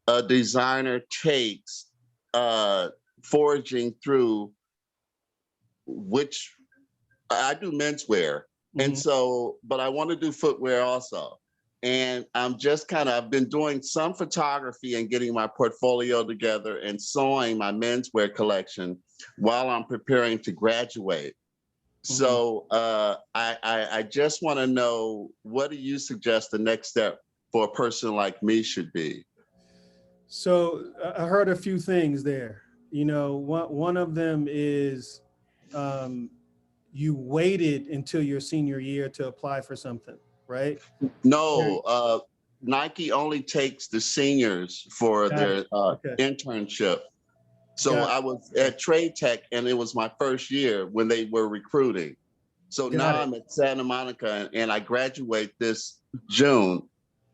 a designer takes foraging through I do menswear, And so, but I want to do footwear also. And I've been doing some photography and getting my portfolio together and sewing my menswear collection while I'm preparing to graduate. So I just want to know, what do you suggest the next step for a person like me should be? So I heard a few things there. You know, one of them is you waited until your senior year to apply for something, right? No, Nike only takes the seniors for Got their it. Okay. internship. So Got I it. was at Trade Tech, and it was my first year when they were recruiting. So Got now it. I'm at Santa Monica, and I graduate this June.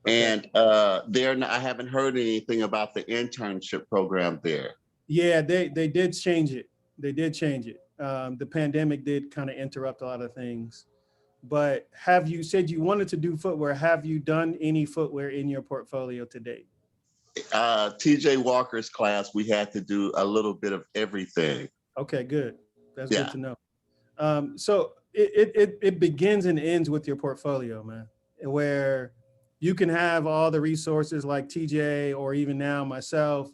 Okay. And I haven't heard anything about the internship program there. Yeah, they did change it. They did change it. The pandemic did kind of interrupt a lot of things. But have you said you wanted to do footwear? Have you done any footwear in your portfolio to date? TJ Walker's class, we had to do a little bit of everything. Okay, good. That's Yeah. good to know. So it begins and ends with your portfolio, man, where you can have all the resources like TJ or even now myself,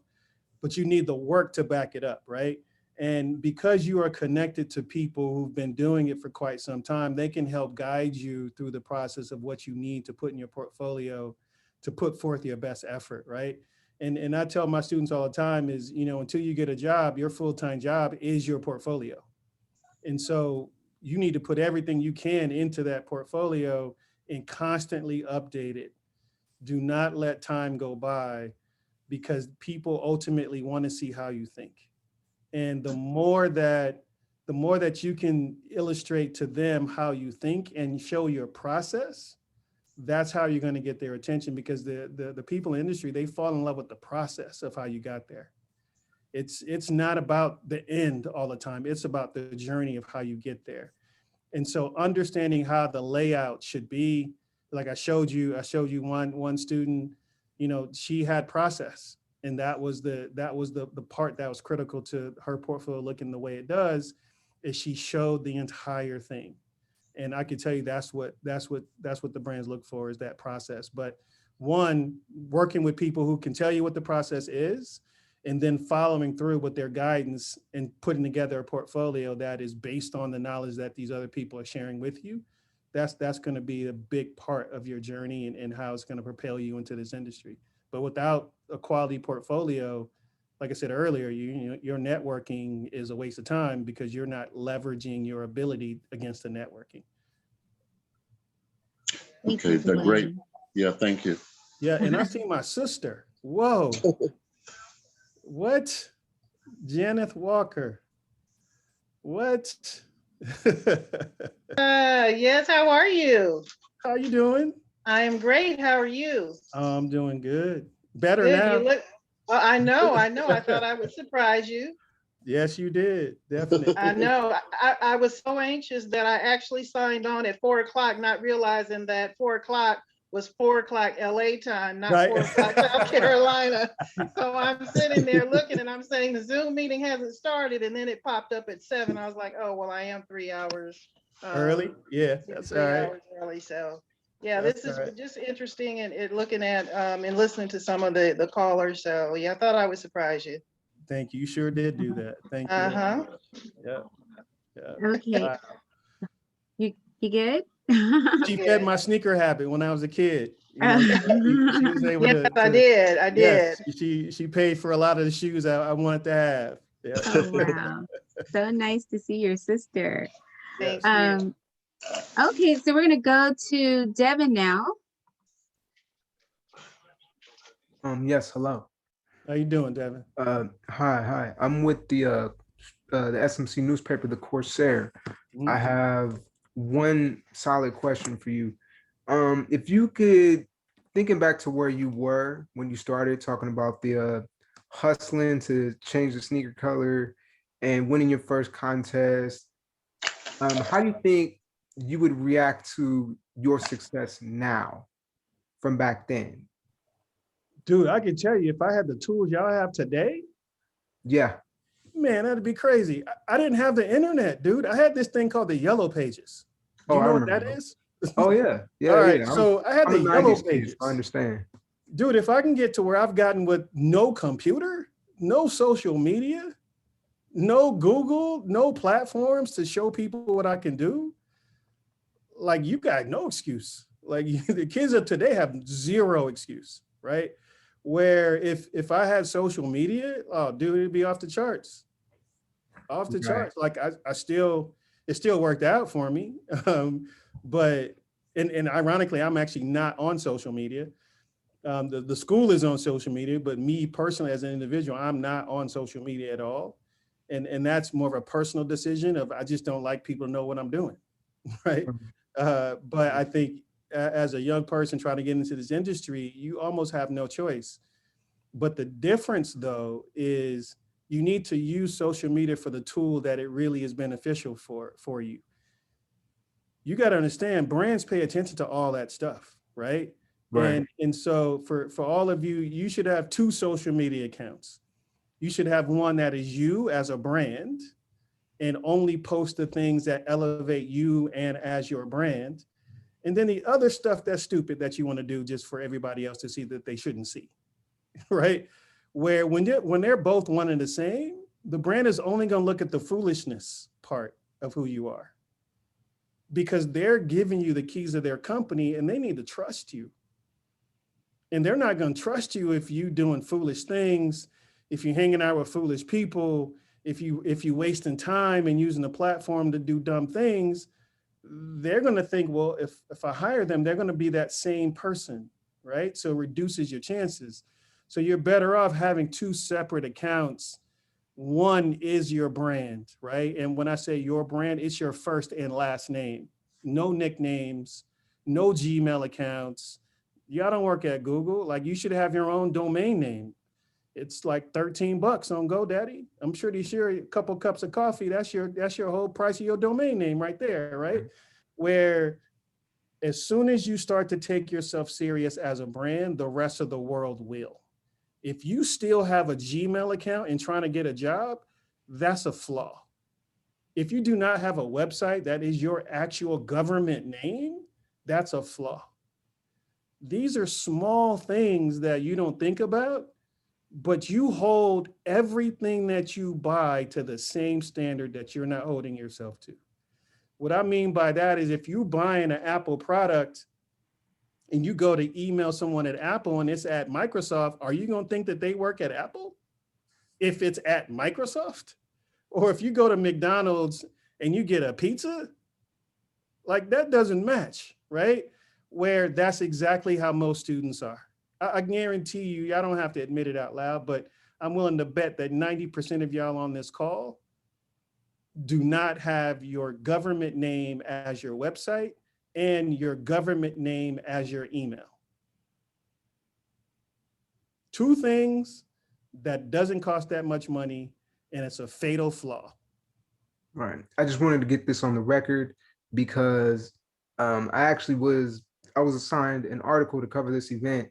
but you need the work to back it up, right? And because you are connected to people who've been doing it for quite some time, they can help guide you through the process of what you need to put in your portfolio to put forth your best effort, right? And I tell my students all the time is, you know, until you get a job, your full-time job is your portfolio. And so you need to put everything you can into that portfolio and constantly update it. Do not let time go by, because people ultimately want to see how you think. And the more that you can illustrate to them how you think and show your process, that's how you're going to get their attention, because the people in the industry, they fall in love with the process of how you got there. It's not about the end all the time. It's about the journey of how you get there. And so understanding how the layout should be, like I showed you one student, you know, she had process. And that was the part that was critical to her portfolio looking the way it does, is she showed the entire thing. And I can tell you that's what the brands look for, is that process. But one, working with people who can tell you what the process is, and then following through with their guidance and putting together a portfolio that is based on the knowledge that these other people are sharing with you. That's going to be a big part of your journey and how it's going to propel you into this industry. But without a quality portfolio, like I said earlier, your networking is a waste of time, because you're not leveraging your ability against the networking. Okay, they're great. Yeah, thank you. Yeah, and I see my sister. Whoa. What? Janeth Walker. What? Yes, how are you? How you doing? I am great. How are you? I'm doing good. Better Good. now. You look, well, I know. I thought I would surprise you. Yes, you did. Definitely. I know. I was so anxious that I actually signed on at 4:00, not realizing that 4:00 was 4:00 LA time, not Right. 4:00 South Carolina. So I'm sitting there looking, and I'm saying the Zoom meeting hasn't started, and then it popped up at 7. I was like, oh well, I am 3 hours Early? Yeah, that's all 3 right. hours early. So yeah, That's this is all right. just interesting, and looking at and listening to some of the callers. So yeah, I thought I would surprise you. Thank you. You sure did do that. Thank you. Uh-huh. Yeah. Yeah. Okay. Wow. You good? She Good. fed my sneaker habit when I was a kid. You know, she was able Yes, to. I did. I did. Yes, she paid for a lot of the shoes I wanted to have. Yeah. Oh, wow. So nice to see your sister. Thank you. Okay, so we're gonna go to Devin now. Yes, hello. How you doing, Devin? Hi. I'm with the SMC newspaper, the Corsair. I have one solid question for you. If you could, thinking back to where you were when you started talking about the hustling to change the sneaker color and winning your first contest, how do you think you would react to your success now from back then? Dude, I can tell you, if I had the tools y'all have today, Yeah. man, that'd be crazy. I didn't have the internet, dude. I had this thing called the Yellow Pages. Do Oh, you I know what that remember. is? Oh yeah, yeah, All right, yeah. so I had I'm the a yellow 90s kid, pages. so I understand. Dude, if I can get to where I've gotten with no computer, no social media, no Google, no platforms to show people what I can do, like you got no excuse. Like the kids of today have zero excuse, right? Where if I had social media, oh dude, it'd be off the charts. Off the Right. charts. Like I still, it still worked out for me. But and ironically, I'm actually not on social media. The school is on social media, but me personally as an individual, I'm not on social media at all. And that's more of a personal decision of I just don't like people to know what I'm doing, right? But I think as a young person trying to get into this industry, you almost have no choice. But the difference though is you need to use social media for the tool that it really is beneficial for you. You got to understand brands pay attention to all that stuff, right? Right. And so for all of you, you should have two social media accounts. You should have one that is you as a brand and only post the things that elevate you and as your brand. And then the other stuff that's stupid that you want to do just for everybody else to see that they shouldn't see, right? Where when they're both one and the same, the brand is only going to look at the foolishness part of who you are because they're giving you the keys of their company and they need to trust you. And they're not going to trust you if you doing foolish things, if you're hanging out with foolish people, if you wasting time and using the platform to do dumb things. They're going to think, well, if I hire them, they're going to be that same person, right? So it reduces your chances. So you're better off having two separate accounts. One is your brand, right? And when I say your brand, it's your first and last name. No nicknames, no Gmail accounts. Y'all don't work at Google. Like you should have your own domain name. It's like $13 on GoDaddy. I'm sure they share a couple cups of coffee. That's your whole price of your domain name right there, right? Where as soon as you start to take yourself serious as a brand, the rest of the world will. If you still have a Gmail account and trying to get a job, that's a flaw. If you do not have a website that is your actual government name, that's a flaw. These are small things that you don't think about, but you hold everything that you buy to the same standard that you're not holding yourself to. What I mean by that is if you're buying an Apple product and you go to email someone at Apple and it's at Microsoft, are you going to think that they work at Apple if it's at Microsoft? Or if you go to McDonald's and you get a pizza, like that doesn't match, right? Where that's exactly how most students are. I guarantee you, I don't have to admit it out loud, but I'm willing to bet that 90% of y'all on this call do not have your government name as your website and your government name as your email. Two things that doesn't cost that much money, and it's a fatal flaw. Right. I just wanted to get this on the record because I was assigned an article to cover this event.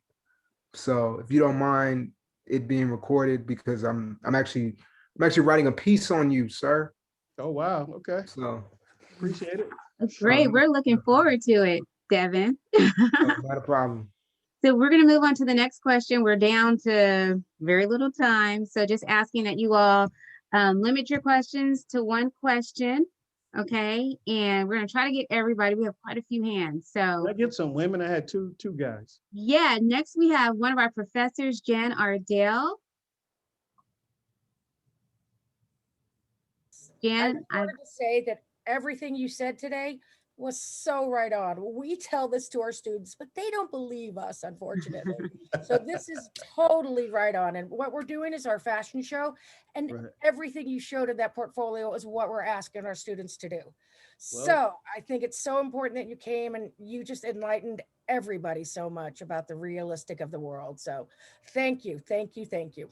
So if you don't mind it being recorded, because I'm actually writing a piece on you, sir. Oh wow. Okay. So Appreciate it. Great. We're looking forward to it, Devin. not a problem. So we're going to move on to the next question. We're down to very little time. So just asking that you all limit your questions to one question. Okay. And we're going to try to get everybody. We have quite a few hands. So Did I get some women? I had two guys. yeah, next we have one of our professors, Jen Ardell. Jen, I wanted to say that everything you said today was so right on. We tell this to our students, but they don't believe us, unfortunately. So this is totally right on. And what we're doing is our fashion show, and Right. everything you showed in that portfolio is what we're asking our students to do. Well, So I think it's so important that you came and you just enlightened everybody so much about the realistic of the world. So thank you, thank you, thank you.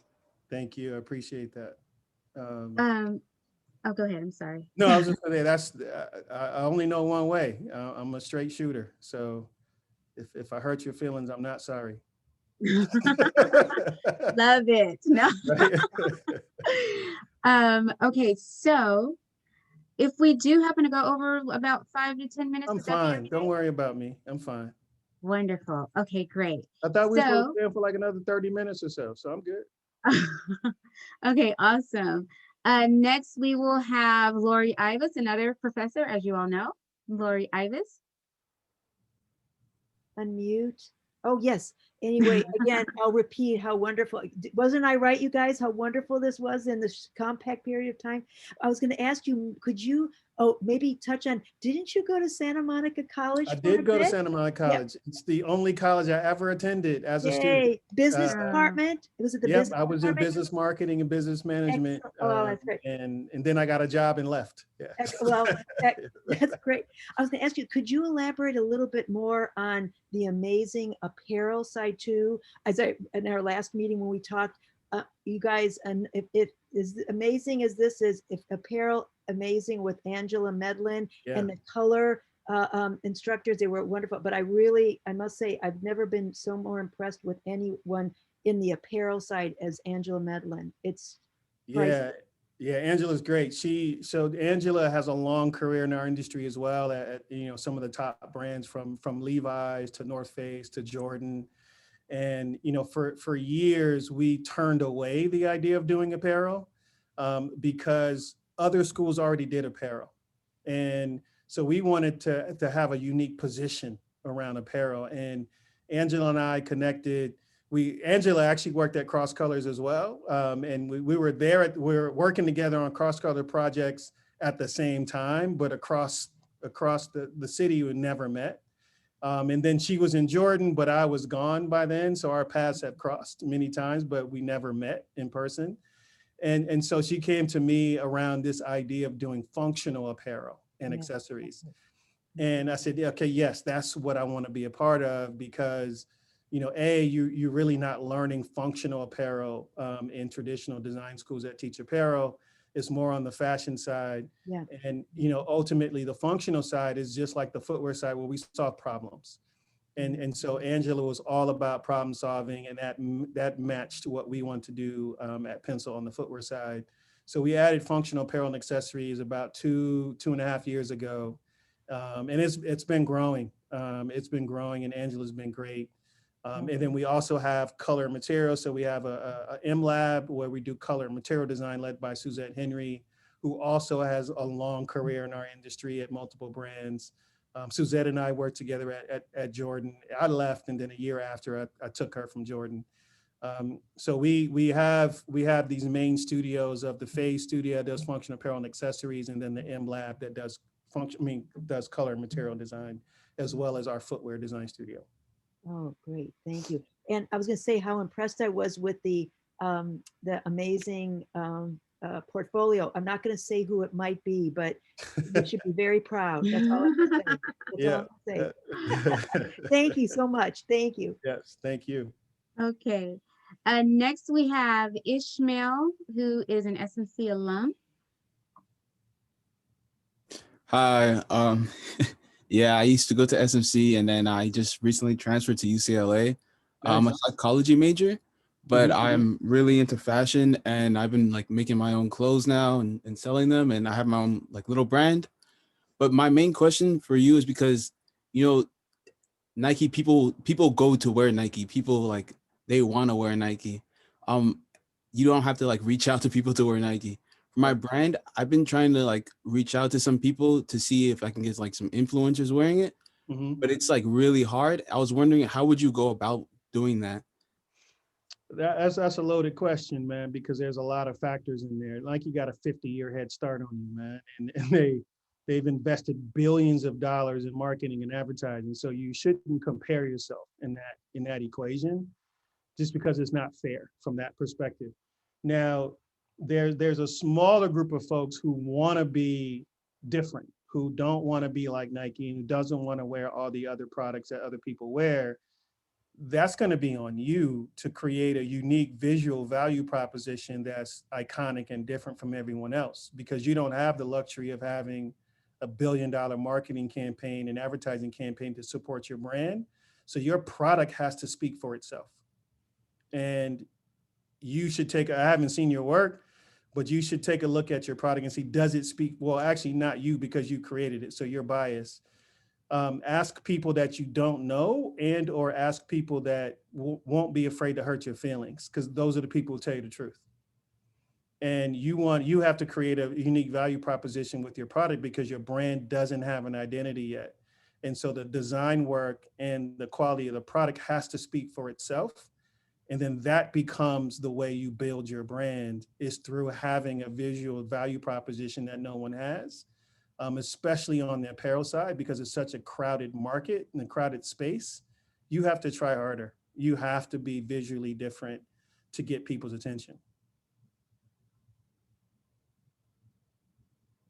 Thank you. I appreciate that. oh, go ahead. I'm sorry. No, I was just saying that's I only know one way. I'm a straight shooter. So if I hurt your feelings, I'm not sorry. Love it. No. Okay, so if we do happen to go over about 5 to 10 minutes, I'm would that be fine. Don't okay? worry about me. I'm fine. Wonderful. Okay, great. I thought we were supposed So, to stay for like another 30 minutes or so I'm good. okay, awesome. Next, we will have Lori Ivas, another professor, as you all know. Lori Ivas. Unmute. Oh, yes. Anyway, again, I'll repeat how wonderful, wasn't I right, you guys, how wonderful this was in this compact period of time? I was going to ask you, could you, maybe touch on, didn't you go to Santa Monica College I for a did go to bit? Santa Monica Yep. College. It's the only college I ever attended as a student. Yay. Business Uh, department? Was it the Yep, business I was in department? business marketing and business management. Excellent. Oh, that's great. And then I got a job and left. Yeah. Well, that's great. I was going to ask you, could you elaborate a little bit more on the amazing apparel side too? In our last meeting when we talked, you guys, and if is amazing as this is, if apparel amazing with Angela Medlin Yeah. and the color instructors, they were wonderful. But I must say, I've never been so more impressed with anyone in the apparel side as Angela Medlin. It's priceless. Yeah, Angela's great. So Angela has a long career in our industry as well at some of the top brands from Levi's to North Face to Jordan. And for years we turned away the idea of doing apparel because other schools already did apparel. And so we wanted to have a unique position around apparel. And Angela and I connected. Angela actually worked at Cross Colors as well. And we were working together on cross color projects at the same time, but across the city we never met. And then she was in Jordan, but I was gone by then. So our paths have crossed many times, but we never met in person. And so she came to me around this idea of doing functional apparel and accessories. And I said, okay, yes, that's what I want to be a part of because you're really not learning functional apparel in traditional design schools that teach apparel. It's more on the fashion side. Yeah. And, ultimately the functional side is just like the footwear side where we solve problems. And so Angela was all about problem solving, and that matched what we want to do at Pencil on the footwear side. So we added functional apparel and accessories about 2.5 years ago. And it's been growing. It's been growing, and Angela's been great. And then we also have color and material. So we have a M Lab where we do color and material design led by Suzette Henry, who also has a long career in our industry at multiple brands. Suzette and I worked together at Jordan. I left, and then a year after I took her from Jordan. So we have these main studios of the Phase Studio that does functional apparel and accessories, and then the M Lab that does color and material design, as well as our footwear design studio. Oh, great. Thank you. And I was going to say how impressed I was with the amazing portfolio. I'm not going to say who it might be, but you should be very proud. That's all I'm going to say. That's all I'm going to say. Thank you so much. Thank you. Yes, thank you. Okay. Next, we have Ishmael, who is an SMC alum. Hi. Yeah, I used to go to SMC, and then I just recently transferred to UCLA. I'm a psychology major, but I'm really into fashion, and I've been like making my own clothes now and selling them, and I have my own like little brand. But my main question for you is because, Nike people go to wear Nike. People like they want to wear Nike. You don't have to like reach out to people to wear Nike. For my brand, I've been trying to like reach out to some people to see if I can get like some influencers wearing it, but it's like really hard. I was wondering, how would you go about doing that? That's a loaded question, man, because there's a lot of factors in there. Like you got a 50-year head start on you, man, and they've invested billions of dollars in marketing and advertising. So you shouldn't compare yourself in that equation, just because it's not fair from that perspective. Now, there's a smaller group of folks who want to be different, who don't want to be like Nike, and who doesn't want to wear all the other products that other people wear. That's going to be on you to create a unique visual value proposition that's iconic and different from everyone else, because you don't have the luxury of having a $1 billion marketing campaign and advertising campaign to support your brand. So your product has to speak for itself. And you should I haven't seen your work, but you should take a look at your product and see, does it speak? Well, actually not you, because you created it, so you're biased. Ask people that you don't know, and or ask people that won't be afraid to hurt your feelings, because those are the people who tell you the truth. And you have to create a unique value proposition with your product, because your brand doesn't have an identity yet. And so the design work and the quality of the product has to speak for itself. And then that becomes the way you build your brand, is through having a visual value proposition that no one has, especially on the apparel side, because it's such a crowded market and a crowded space. You have to try harder. You have to be visually different to get people's attention.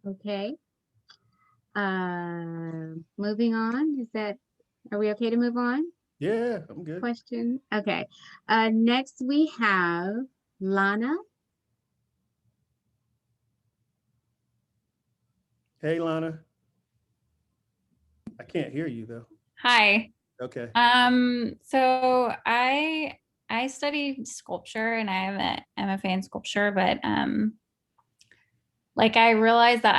Okay. Moving on. Are we okay to move on? Yeah, I'm good. Question. Okay. Next we have Lana. Hey, Lana. I can't hear you though. Hi. Okay. So I studied sculpture and I have an MFA in sculpture, but like I realized that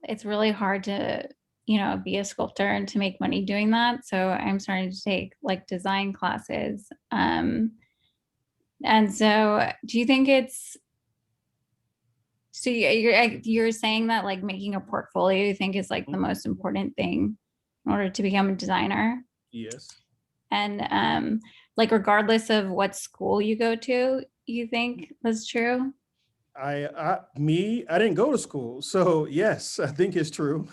it's really hard to, be a sculptor and to make money doing that. So I'm starting to take like design classes. And so do you think you're saying that like making a portfolio you think is like the most important thing in order to become a designer? Yes. And like regardless of what school you go to, you think that's true? I didn't go to school, so yes, I think it's true.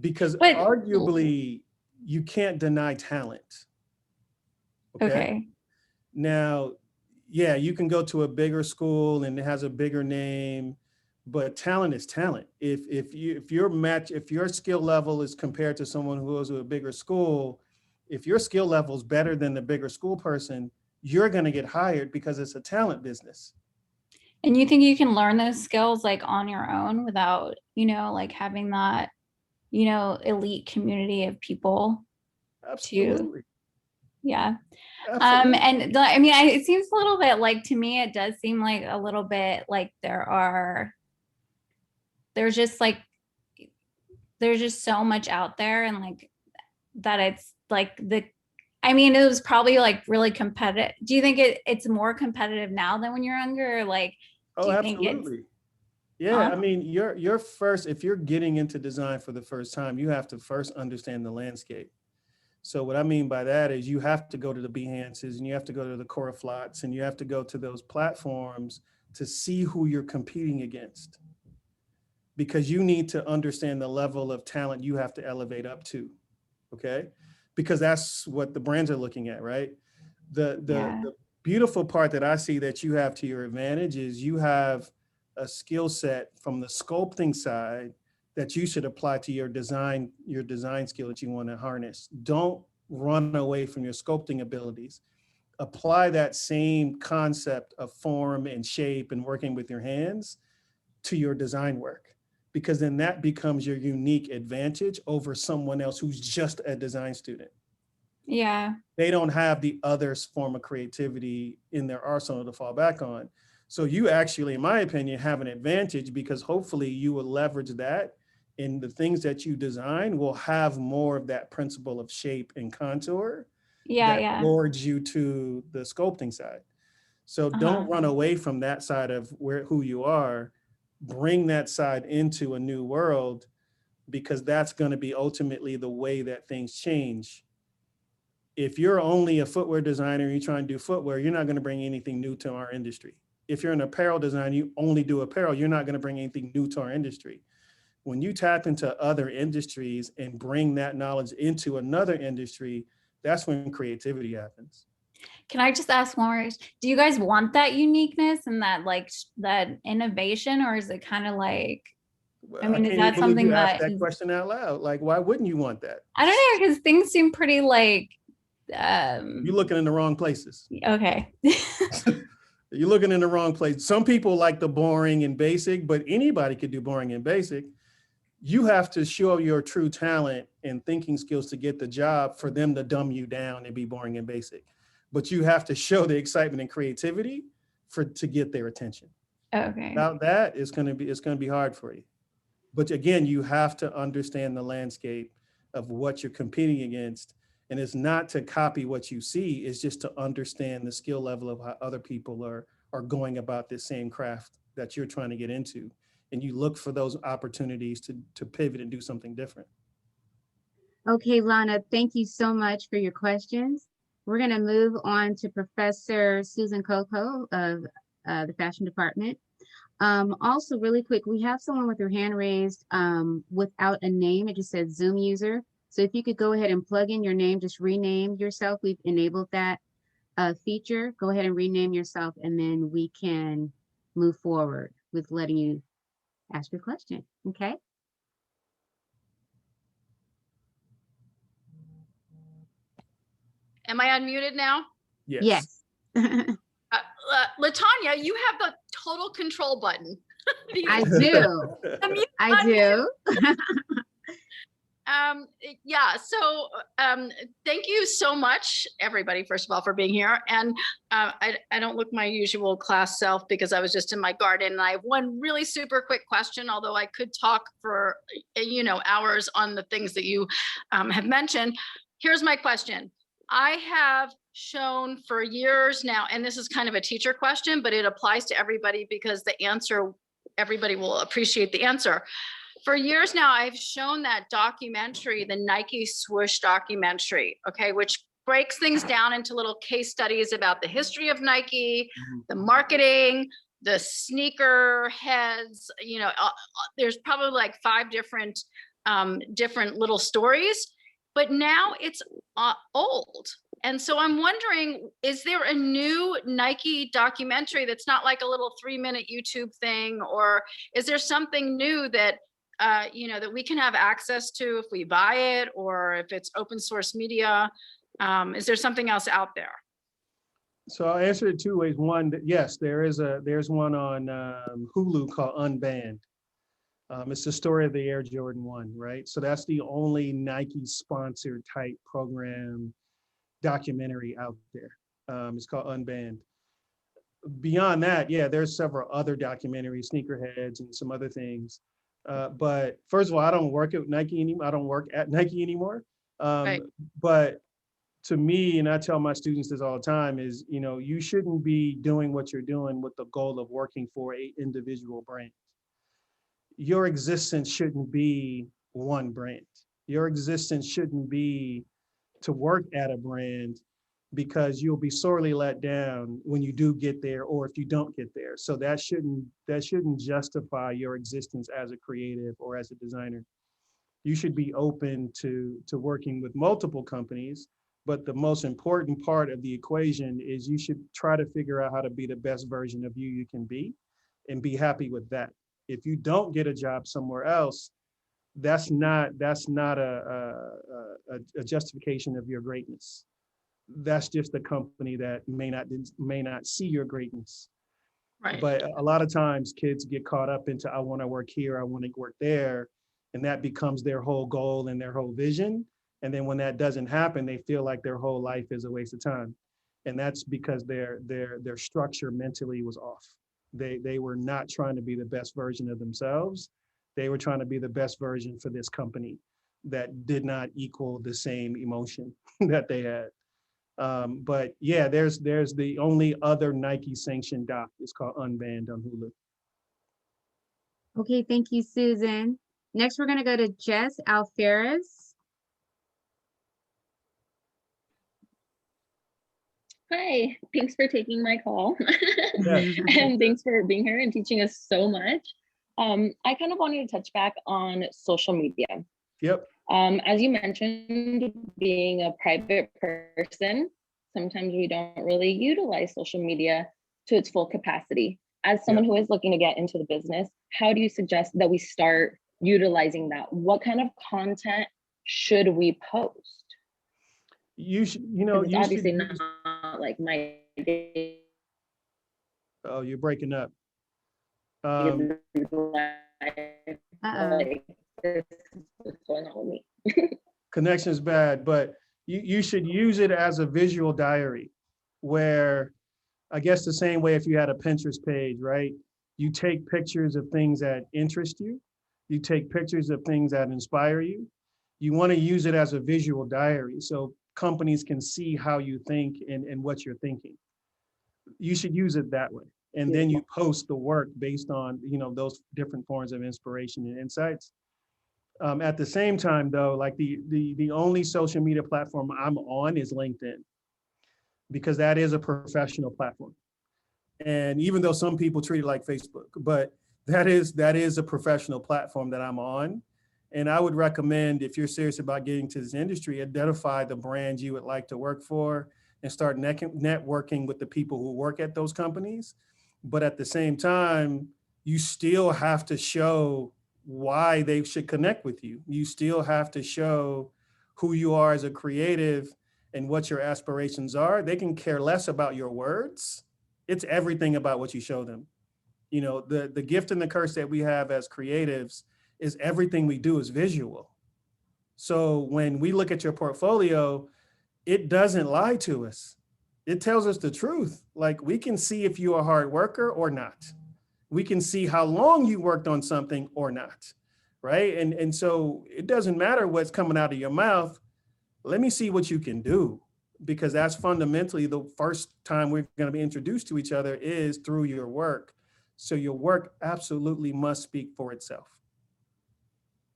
Because arguably you can't deny talent. Okay. Now, yeah, you can go to a bigger school and it has a bigger name, but talent is talent. If your skill level is compared to someone who goes to a bigger school, if your skill level is better than the bigger school person, you're going to get hired, because it's a talent business. And you think you can learn those skills like on your own without, like having that, elite community of people? Absolutely. Yeah. Absolutely. And I mean, it seems a little bit like, to me, it does seem like a little bit like there's just so much out there, and like that it's like it was probably like really competitive. Do you think it's more competitive now than when you're younger? Or like, do Oh, you think absolutely. Yeah, I mean, if you're getting into design for the first time, you have to first understand the landscape. So what I mean by that is you have to go to the Behances, and you have to go to the Coraflots, and you have to go to those platforms to see who you're competing against, because you need to understand the level of talent you have to elevate up to. Okay. Because that's what the brands are looking at, right? The beautiful part that I see that you have to your advantage is you have a skill set from the sculpting side that you should apply to your design skill that you want to harness. Don't run away from your sculpting abilities. Apply that same concept of form and shape and working with your hands to your design work, because then that becomes your unique advantage over someone else who's just a design student. Yeah. They don't have the other form of creativity in their arsenal to fall back on. So you actually, in my opinion, have an advantage, because hopefully you will leverage that, and the things that you design will have more of that principle of shape and contour that lords you to the sculpting side. So don't run away from that side of who you are. Bring that side into a new world, because that's going to be ultimately the way that things change. If you're only a footwear designer, you're trying to do footwear, you're not going to bring anything new to our industry. If you're an apparel designer, you only do apparel, you're not going to bring anything new to our industry. When you tap into other industries and bring that knowledge into another industry, that's when creativity happens. Can I just ask one more? Do you guys want that uniqueness and that that innovation, or is it kind of like, I mean, is that something you asked that question out loud? Like, why wouldn't you want that? I don't know, because things seem pretty like. You're looking in the wrong places. Okay. You're looking in the wrong place. Some people like the boring and basic, but anybody could do boring and basic. You have to show your true talent and thinking skills to get the job for them to dumb you down and be boring and basic. But you have to show the excitement and creativity to get their attention. Okay. Without that, it's going to be hard for you. But again, you have to understand the landscape of what you're competing against. And it's not to copy what you see, it's just to understand the skill level of how other people are going about this same craft that you're trying to get into. And you look for those opportunities to pivot and do something different. Okay, Lana, thank you so much for your questions. We're going to move on to Professor Susan Coco of the fashion department. Also, really quick, we have someone with their hand raised without a name. It just says Zoom user. So if you could go ahead and plug in your name, just rename yourself. We've enabled that feature. Go ahead and rename yourself, and then we can move forward with letting you ask your question. Okay. Am I unmuted now? Yes. Latanya, you have the total control button. I do. I do. Yeah, so thank you so much, everybody, first of all, for being here. And I don't look my usual class self because I was just in my garden. And I have one really super quick question, although I could talk for, hours on the things that you have mentioned. Here's my question. I have shown for years now, and this is kind of a teacher question, but it applies to everybody because the answer, everybody will appreciate the answer. For years now, I've shown that documentary, the Nike Swoosh documentary, okay, which breaks things down into little case studies about the history of Nike, the marketing, the sneaker heads, there's probably like 5 different little stories, but now it's old. And so I'm wondering, is there a new Nike documentary that's not like a little 3-minute YouTube thing, or is there something new that that we can have access to if we buy it, or if it's open source media? Is there something else out there? So I'll answer it 2 ways. One, yes, there's one on Hulu called Unbanned. It's the story of the Air Jordan 1, right? So that's the only Nike sponsored type program documentary out there. It's called Unbanned. Beyond that, yeah, there's several other documentaries, Sneakerheads and some other things. But first of all, I don't work at Nike anymore. I don't work at Nike anymore. Right. But to me, and I tell my students this all the time, is, you shouldn't be doing what you're doing with the goal of working for an individual brand. Your existence shouldn't be one brand. Your existence shouldn't be to work at a brand, because you'll be sorely let down when you do get there, or if you don't get there. So that shouldn't justify your existence as a creative or as a designer. You should be open to working with multiple companies, but the most important part of the equation is you should try to figure out how to be the best version of you can be, and be happy with that. If you don't get a job somewhere else, that's not a justification of your greatness. That's just a company that may not see your greatness. Right. But a lot of times kids get caught up into, I want to work here, I want to work there, and that becomes their whole goal and their whole vision. And then when that doesn't happen, they feel like their whole life is a waste of time. And that's because their structure mentally was off. They were not trying to be the best version of themselves. They were trying to be the best version for this company that did not equal the same emotion that they had. But yeah, there's the only other Nike sanctioned doc. It's called Unbanned on Hulu. Okay, thank you, Susan. Next, we're going to go to Jess Alferez. Hi, thanks for taking my call. Yeah. And thanks for being here and teaching us so much. I kind of wanted to touch back on social media. Yep. As you mentioned, being a private person, sometimes we don't really utilize social media to its full capacity. As someone who is looking to get into the business, how do you suggest that we start utilizing that? What kind of content should we post? You should, It's obviously not like my day. Oh, you're breaking up. Like, this is what's going on with me. Connection is bad, but you should use it as a visual diary, where I guess the same way if you had a Pinterest page, right? You take pictures of things that interest you. You take pictures of things that inspire you. You want to use it as a visual diary so companies can see how you think and what you're thinking. You should use it that way. And then you post the work based on, those different forms of inspiration and insights. At the same time, though, like the only social media platform I'm on is LinkedIn, because that is a professional platform. And even though some people treat it like Facebook, but that is a professional platform that I'm on. And I would recommend, if you're serious about getting to this industry, identify the brands you would like to work for and start networking with the people who work at those companies. But at the same time, you still have to show why they should connect with you. You still have to show who you are as a creative and what your aspirations are. They can care less about your words. It's everything about what you show them. The gift and the curse that we have as creatives is everything we do is visual. So when we look at your portfolio, it doesn't lie to us. It tells us the truth. Like, we can see if you're a hard worker or not. We can see how long you worked on something or not, right? And so it doesn't matter what's coming out of your mouth. Let me see what you can do, because that's fundamentally the first time we're going to be introduced to each other is through your work. So your work absolutely must speak for itself.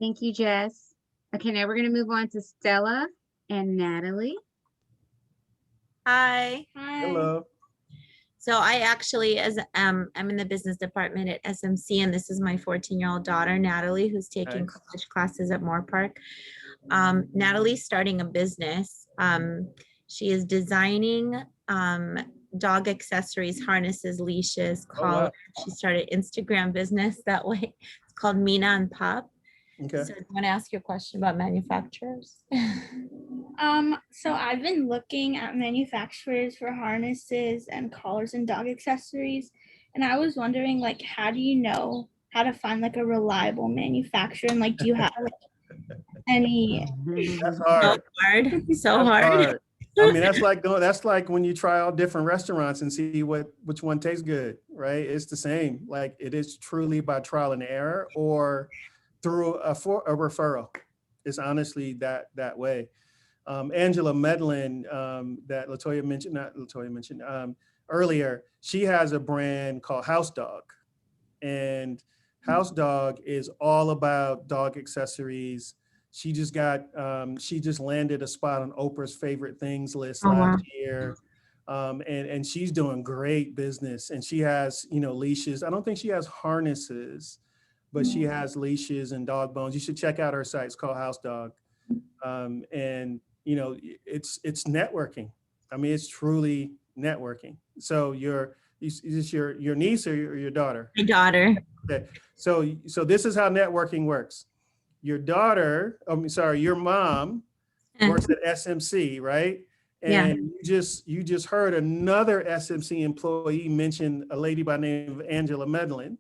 Thank you, Jess. Okay, now we're going to move on to Stella and Natalie. Hi. Hello. So I actually, I'm in the business department at SMC, and this is my 14-year-old daughter, Natalie, who's taking college classes at Moore Park. Natalie's starting a business. She is designing dog accessories, harnesses, leashes, collars. She started Instagram business that way. It's called Mina and Pop. Okay. So I want to ask you a question about manufacturers. So I've been looking at manufacturers for harnesses and collars and dog accessories, and I was wondering, like, how do you know how to find like a reliable manufacturer, and like, do you have like any? That's hard. So That's hard. I mean, that's like when you try out different restaurants and see which one tastes good, right? It's the same. Like, it is truly by trial and error or through a referral. It's honestly that way. Angela Medlin, that not Latoya mentioned earlier, she has a brand called House Dog. And House Dog is all about dog accessories. She just landed a spot on Oprah's favorite things list last year. And she's doing great business. And she has, leashes. I don't think she has harnesses, but she has leashes and dog bones. You should check out her site. It's called House Dog. And it's networking. I mean, it's truly networking. So is this your niece or your daughter? My daughter. Okay. So this is how networking works. Your mom works at SMC, right? And you just heard another SMC employee mention a lady by the name of Angela Medlin.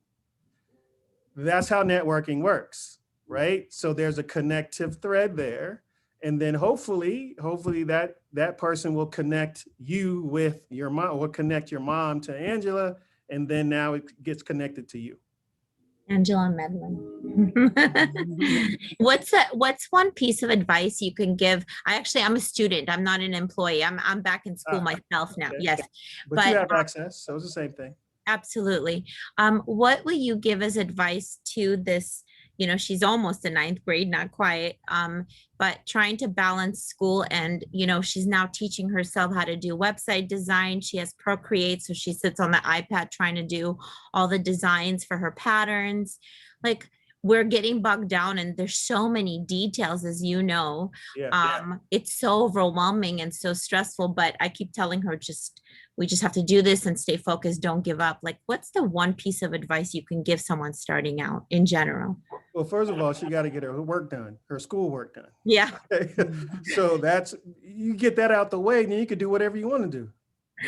That's how networking works, right? So there's a connective thread there. And then hopefully that person will connect you with your mom, or connect your mom to Angela, and then now it gets connected to you. Angela Medlin. What's one piece of advice you can give? I'm a student. I'm not an employee. I'm back in school myself now. Okay. Yes. But you have access, so it's the same thing. Absolutely. What will you give as advice to this? She's almost in 9th grade, not quite, but trying to balance school and, she's now teaching herself how to do website design. She has Procreate, so she sits on the iPad trying to do all the designs for her patterns. Like, we're getting bogged down and there's so many details, as you know. It's so overwhelming and so stressful, but I keep telling her, we just have to do this and stay focused. Don't give up. Like, what's the one piece of advice you can give someone starting out in general? Well, first of all, she got to get her work done, her schoolwork done. Yeah. So you get that out the way, then you can do whatever you want to do,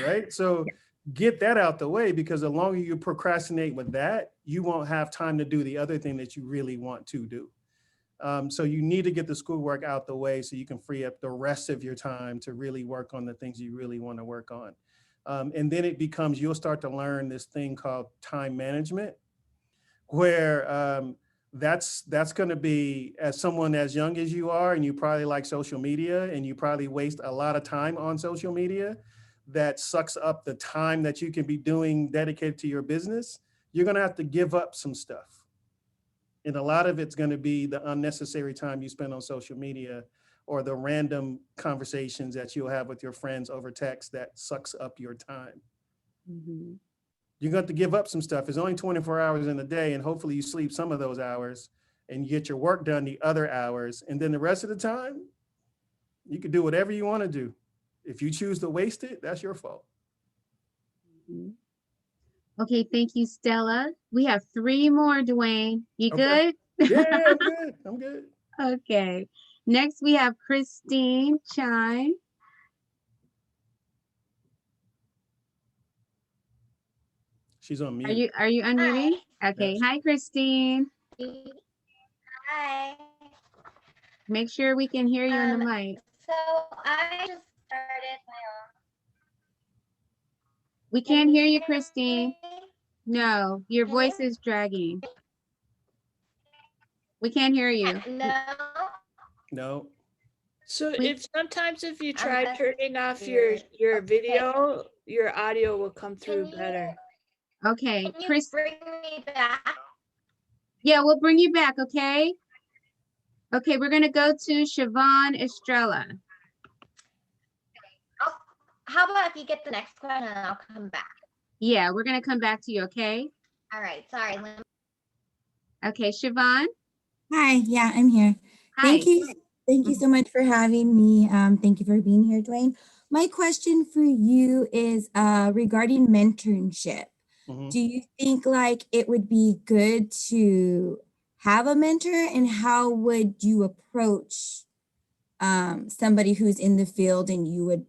right? So get that out the way, because the longer you procrastinate with that, you won't have time to do the other thing that you really want to do. So you need to get the schoolwork out the way so you can free up the rest of your time to really work on the things you really want to work on. And then you'll start to learn this thing called time management. where that's going to be, as someone as young as you are, and you probably like social media, and you probably waste a lot of time on social media that sucks up the time that you can be doing dedicated to your business. You're going to have to give up some stuff. And a lot of it's going to be the unnecessary time you spend on social media, or the random conversations that you'll have with your friends over text that sucks up your time. Mm-hmm. You're going to have to give up some stuff. It's only 24 hours in a day, and hopefully you sleep some of those hours and you get your work done the other hours. And then the rest of the time, you can do whatever you want to do. If you choose to waste it, that's your fault. Mm-hmm. Okay, thank you, Stella. We have 3 more, Dwayne. You Okay. good? Yeah, I'm good. I'm good. Okay. Next, we have Christine Chine. She's on mute. Are you unmuting? Hi. Okay. Yes. Hi, Christine. Hi. Make sure we can hear you on the mic. So I just started my own. We can't hear you, Christine. No, your voice is dragging. We can't hear you. No. No. So We- sometimes if you I'm try just turning off weird. your Okay. video, your audio will come through better. Okay, Can you Chris. bring me back? Yeah, we'll bring you back, okay? Okay, we're gonna go to Siobhan Estrella. How about if you get the next question and I'll come back? Yeah, we're gonna come back to you, okay? All right. Sorry. Okay, Siobhan. Hi, yeah, I'm here. Hi. Thank you so much for having me. Thank you for being here, Dwayne. My question for you is regarding mentorship. Mhm. Do you think like it would be good to have a mentor, and how would you approach somebody who's in the field and you would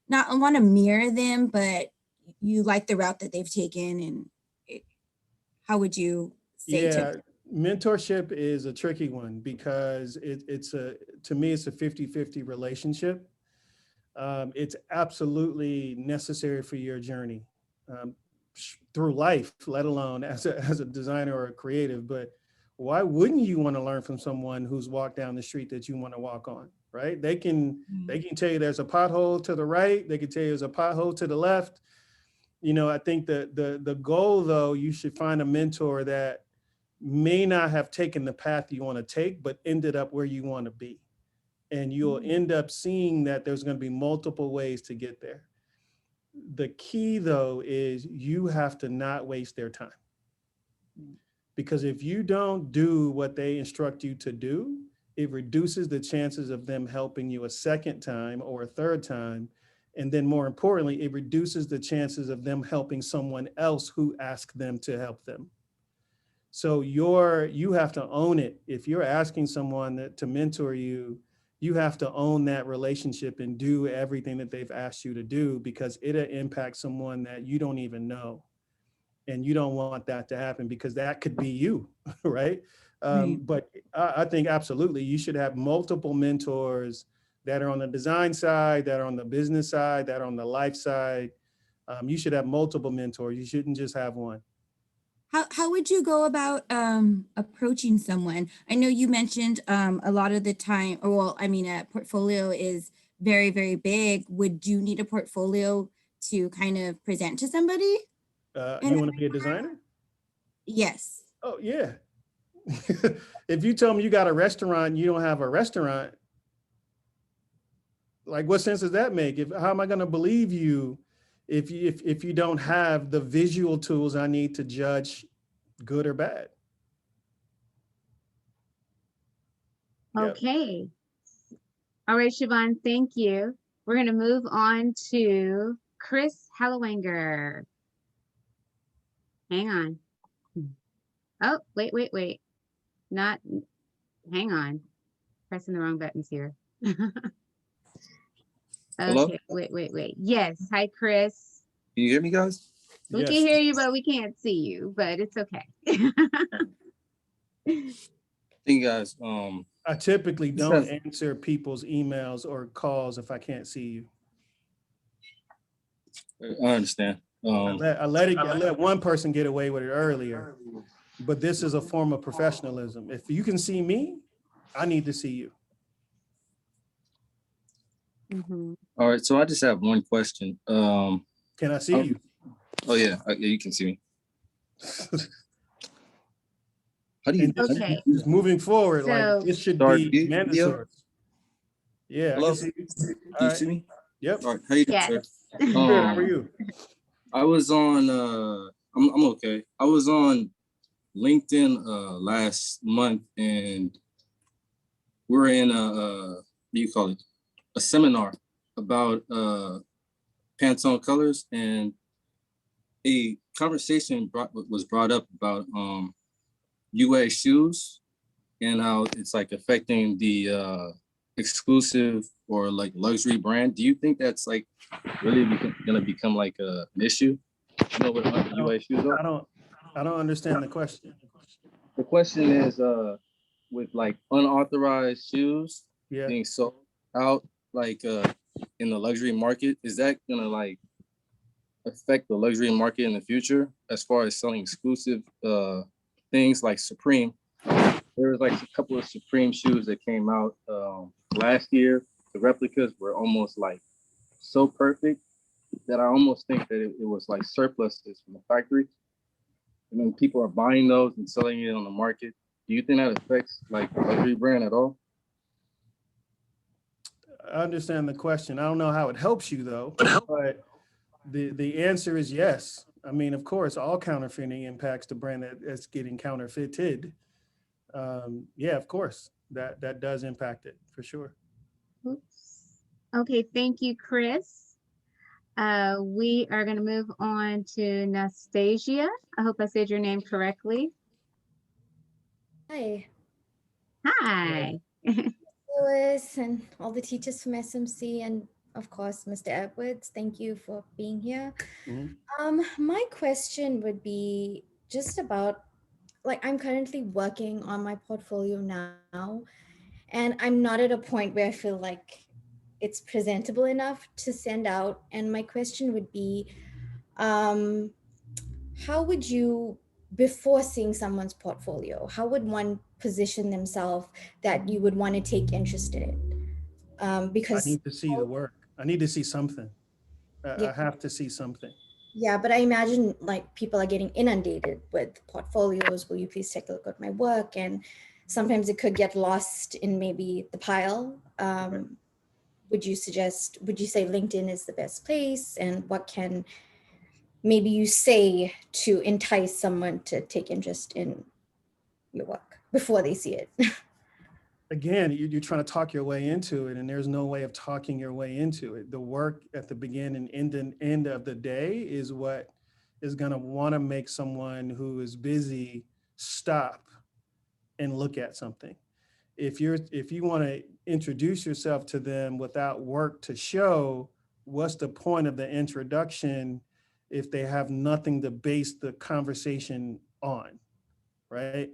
not want to mirror them, but you like the route that they've taken, and how would you say to Yeah, mentorship is a tricky one because to me, it's a 50-50 relationship. It's absolutely necessary for your journey through life, let alone as a designer or a creative. But why wouldn't you want to learn from someone who's walked down the street that you want to walk on, right? They can tell you there's a pothole to the right. They can tell you there's a pothole to the left. You know, I think the goal, though, you should find a mentor that may not have taken the path you want to take, but ended up where you want to be. And you'll end up seeing that there's going to be multiple ways to get there. The key, though, is you have to not waste their time. Because if you don't do what they instruct you to do, it reduces the chances of them helping you a second time or a third time. And then more importantly, it reduces the chances of them helping someone else who asked them to help them. So you have to own it. If you're asking someone to mentor you, you have to own that relationship and do everything that they've asked you to do, because it'll impact someone that you don't even know. And you don't want that to happen, because that could be you, right? But I think absolutely you should have multiple mentors that are on the design side, that are on the business side, that are on the life side. You should have multiple mentors. You shouldn't just have one. How would you go about approaching someone? I know you mentioned a lot of the time, or well, I mean, a portfolio is very, very big. Would you need a portfolio to kind of present to somebody? You want to be a designer? Yes. Oh, yeah. If you tell me you got a restaurant and you don't have a restaurant, like what sense does that make? How am I going to believe you if you don't have the visual tools I need to judge good or bad? Okay. All right, Siobhan, thank you. We're going to move on to Chris Hallowanger. Hang on. Oh, wait. Hang on. Pressing the wrong buttons here. Hello? Okay, wait. Yes, hi, Chris. Can you hear me, guys? We can hear you, but we can't see you, but it's okay. Thank you, guys. I typically don't answer people's emails or calls if I can't see you. I understand. I let one person get away with it earlier. but this is a form of professionalism. If you can see me, I need to see you. All right, so I just have one question. Can I see you? Oh yeah, yeah, you can see me. How do you? And Okay. just moving forward, like So it should Start be video? mandatory. Yeah, I Hello? can see you. Do All you right. see me? Yep. All right, how you doing, yes. sir? Good. How are Um, you? I was on. I'm okay. I was on LinkedIn last month, and we're in what do you call it? A seminar about Pantone colors, and a conversation was brought up about UA shoes and how it's like affecting the exclusive or like luxury brand. Do you think that's like really gonna become like an issue? You know what UA shoes are? I don't understand the question. The question is with like unauthorized shoes Yeah. being sold out like in the luxury market, is that gonna like affect the luxury market in the future as far as selling exclusive things like Supreme? There was like a couple of Supreme shoes that came out last year. The replicas were almost like so perfect that I almost think that it was like surpluses from the factory. And then people are buying those and selling it on the market. Do you think that affects like the luxury brand at all? I understand the question. I don't know how it helps you though, but the answer is yes. I mean, of course, all counterfeiting impacts the brand that's getting counterfeited. Yeah, of course, that does impact it for sure. Oops. Okay, thank you, Chris. We are going to move on to Nastasia. I hope I said your name correctly. Hi, Hi. Louis, and all the teachers from SMC, and of course, Mr. Edwards. Thank you for being here. My question would be just about, like, I'm currently working on my portfolio now, and I'm not at a point where I feel like it's presentable enough to send out. And my question would be, how would you, before seeing someone's portfolio, how would one position themselves that you would want to take interest in it? I Because need to see the work. I need to see something. Yeah. I have to see something. yeah, but I imagine like people are getting inundated with portfolios. Will you please take a look at my work? And sometimes it could get lost in maybe the pile. Would you say LinkedIn is the best place? And what can maybe you say to entice someone to take interest in your work before they see it? Again, you're trying to talk your way into it, and there's no way of talking your way into it. The work at the beginning and end of the day is what is going to want to make someone who is busy stop and look at something. If you want to introduce yourself to them without work to show, what's the point of the introduction if they have nothing to base the conversation on, right?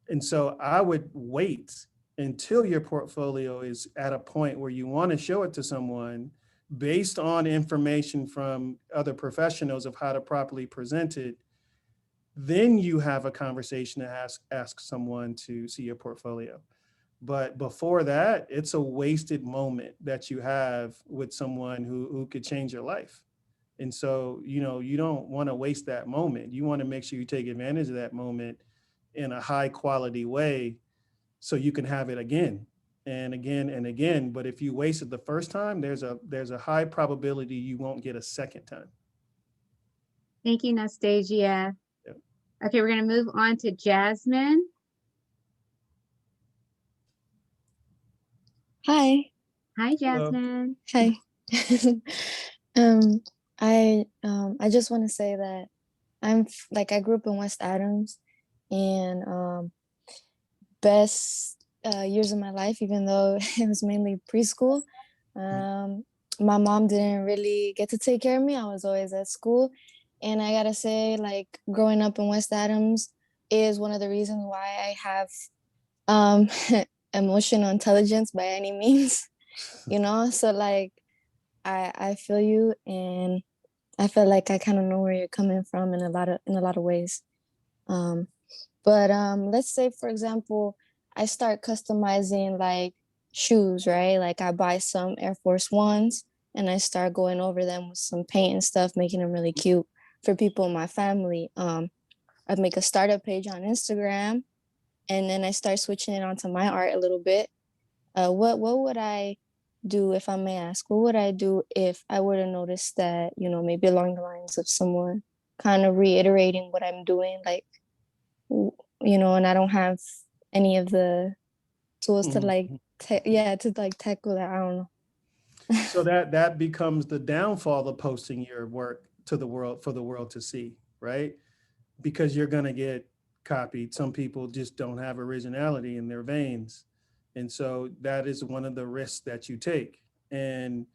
And so I would wait until your portfolio is at a point where you want to show it to someone based on information from other professionals of how to properly present it. Then you have a conversation to ask someone to see your portfolio. But before that, it's a wasted moment that you have with someone who could change your life. And so, you don't want to waste that moment. You want to make sure you take advantage of that moment in a high quality way so you can have it again and again and again. But if you waste it the first time, there's a high probability you won't get a second time. Thank you, Nastasia. Yep. Okay, we're going to move on to Jasmine. Hi. Hi, Jasmine. Hi. I just want to say that I grew up in West Adams, and best years of my life, even though it was mainly preschool. My mom didn't really get to take care of me. I was always at school, and I gotta say, like, growing up in West Adams is one of the reasons why I have emotional intelligence by any means. So like I feel you, and I feel like I kind of know where you're coming from in a lot of ways. But let's say, for example, I start customizing like shoes, right? Like I buy some Air Force Ones and I start going over them with some paint and stuff, making them really cute for people in my family. I'd make a startup page on Instagram, and then I start switching it onto my art a little bit. What would I do, if I may ask? What would I do if I were to notice that, you know, maybe along the lines of someone kind of reiterating what I'm doing, like, you know, and I don't have any of the tools to like, to like tackle that. I don't know. So that becomes the downfall of posting your work to the world for the world to see, right? Because you're gonna get copied. Some people just don't have originality in their veins. And so that is one of the risks that you take. And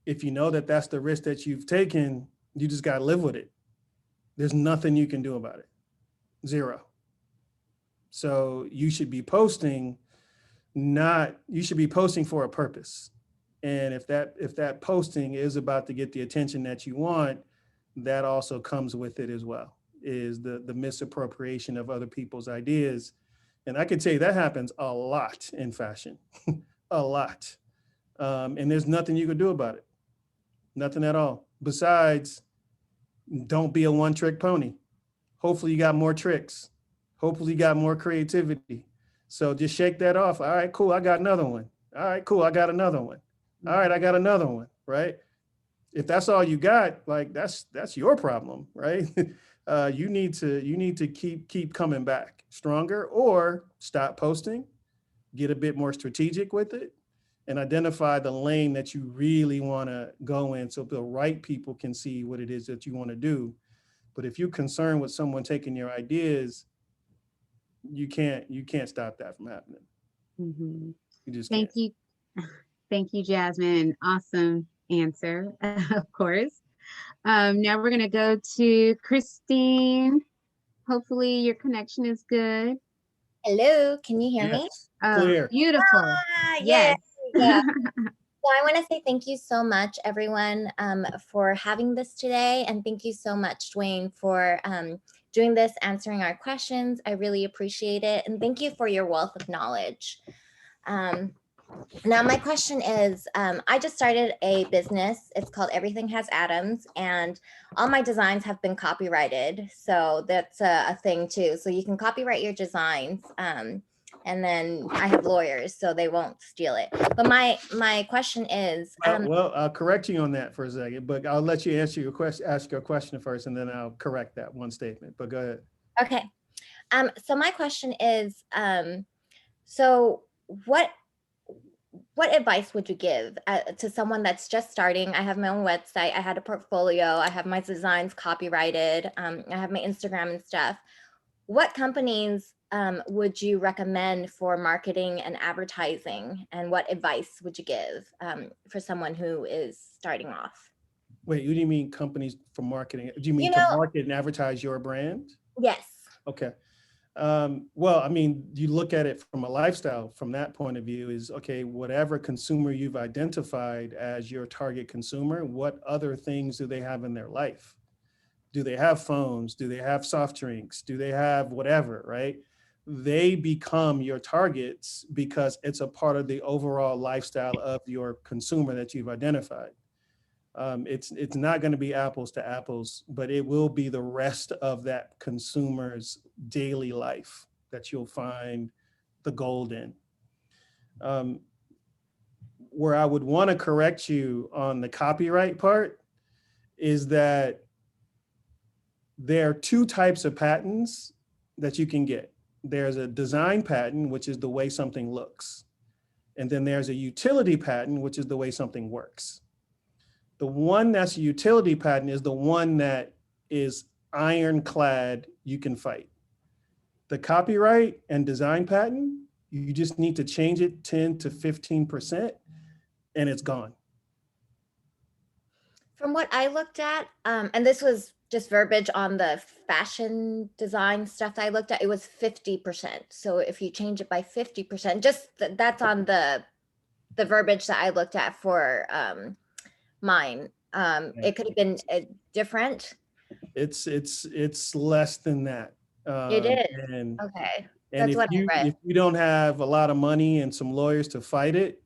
if you know that that's the risk that you've taken, you just gotta live with it. There's nothing you can do about it. Zero. So you should be posting for a purpose. And if that posting is about to get the attention that you want, that also comes with it as well, is the misappropriation of other people's ideas. And I can tell you that happens a lot in fashion, a lot. And there's nothing you can do about it. Nothing at all. Besides, don't be a one-trick pony. Hopefully you got more tricks. Hopefully you got more creativity. So just shake that off. All right, cool, I got another one. All right, cool, I got another one. All right, I got another one, right? If that's all you got, like that's your problem, right? You need to keep coming back stronger, or stop posting, get a bit more strategic with it, and identify the lane that you really want to go in so the right people can see what it is that you want to do. But if you're concerned with someone taking your ideas, you can't stop that from happening. Mhm. You just Thank you. Thank you, Jasmine. Awesome answer, of course. Now we're going to go to Christine. Hopefully your connection is good. Hello, can you hear me? Yes, clear. Beautiful. Ah, Yes. yeah. So I want to say thank you so much, everyone, for having this today. And thank you so much, Dwayne, for doing this, answering our questions. I really appreciate it. And thank you for your wealth of knowledge. Now, my question is, I just started a business. It's called Everything Has Atoms, and all my designs have been copyrighted. So that's a thing too. So you can copyright your designs. And then I have lawyers, so they won't steal it. But my question is, well, I'll correct you on that for a second, but I'll let you ask your question first, and then I'll correct that one statement. But go ahead. Okay. So my question is, so what advice would you give to someone that's just starting? I have my own website. I had a portfolio. I have my designs copyrighted. I have my Instagram and stuff. What companies would you recommend for marketing and advertising? And what advice would you give for someone who is starting off? Wait, what do you mean companies for marketing? Do you mean to market and advertise your brand? Yes. Okay. Well, I mean, you look at it from a lifestyle from that point of view is, okay, whatever consumer you've identified as your target consumer, what other things do they have in their life? Do they have phones? Do they have soft drinks? Do they have whatever, right? They become your targets because it's a part of the overall lifestyle of your consumer that you've identified. It's not going to be apples to apples, but it will be the rest of that consumer's daily life that you'll find the gold in. Where I would want to correct you on the copyright part is that there are two types of patents that you can get. There's a design patent, which is the way something looks. And then there's a utility patent, which is the way something works. The one that's a utility patent is the one that is ironclad, you can fight. The copyright and design patent, you just need to change it 10 to 15% and it's gone. From what I looked at, and this was just verbiage on the fashion design stuff that I looked at, it was 50%. So if you change it by 50%, just that's on the verbiage that I looked at for mine. It could have been different. It's less than that. It is. And Okay. and That's what I read. if you don't have a lot of money and some lawyers to fight it,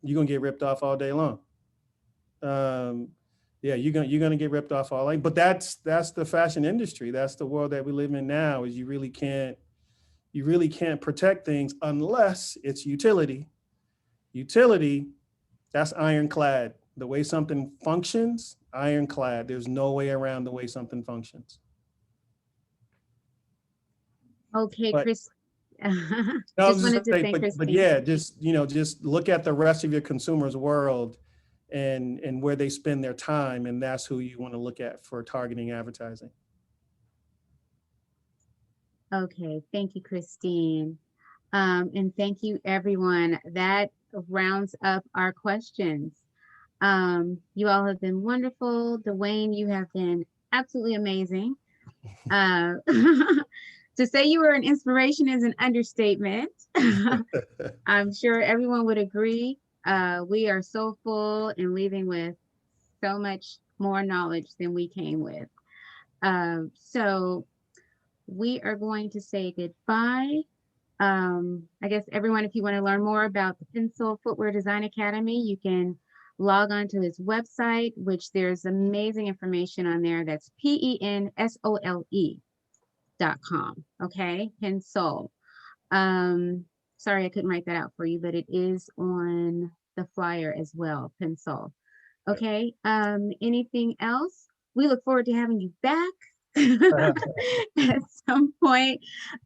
you're gonna get ripped off all day long. Yeah, you're gonna get ripped off all day. But that's the fashion industry. That's the world that we live in now. Is you really can't protect things unless it's utility. Utility, that's ironclad. The way something functions, ironclad. There's no way around the way something functions. Okay, But Chris. no, I Just was wanted to saying, thank but Christine. yeah, just look at the rest of your consumers' world and where they spend their time, and that's who you want to look at for targeting advertising. Okay, thank you, Christine. And thank you, everyone. That rounds up our questions. You all have been wonderful. Dwayne, you have been absolutely amazing. To say you were an inspiration is an understatement. I'm sure everyone would agree. We are so full and leaving with so much more knowledge than we came with. So we are going to say goodbye. I guess everyone, if you want to learn more about the Pencil Footwear Design Academy, you can log on to his website, which there's amazing information on there. That's PENSOLE.com. Okay, Pensole. Sorry, I couldn't write that out for you, but it is on the flyer as well, Pensole. Okay, anything else? We look forward to having you back at some point.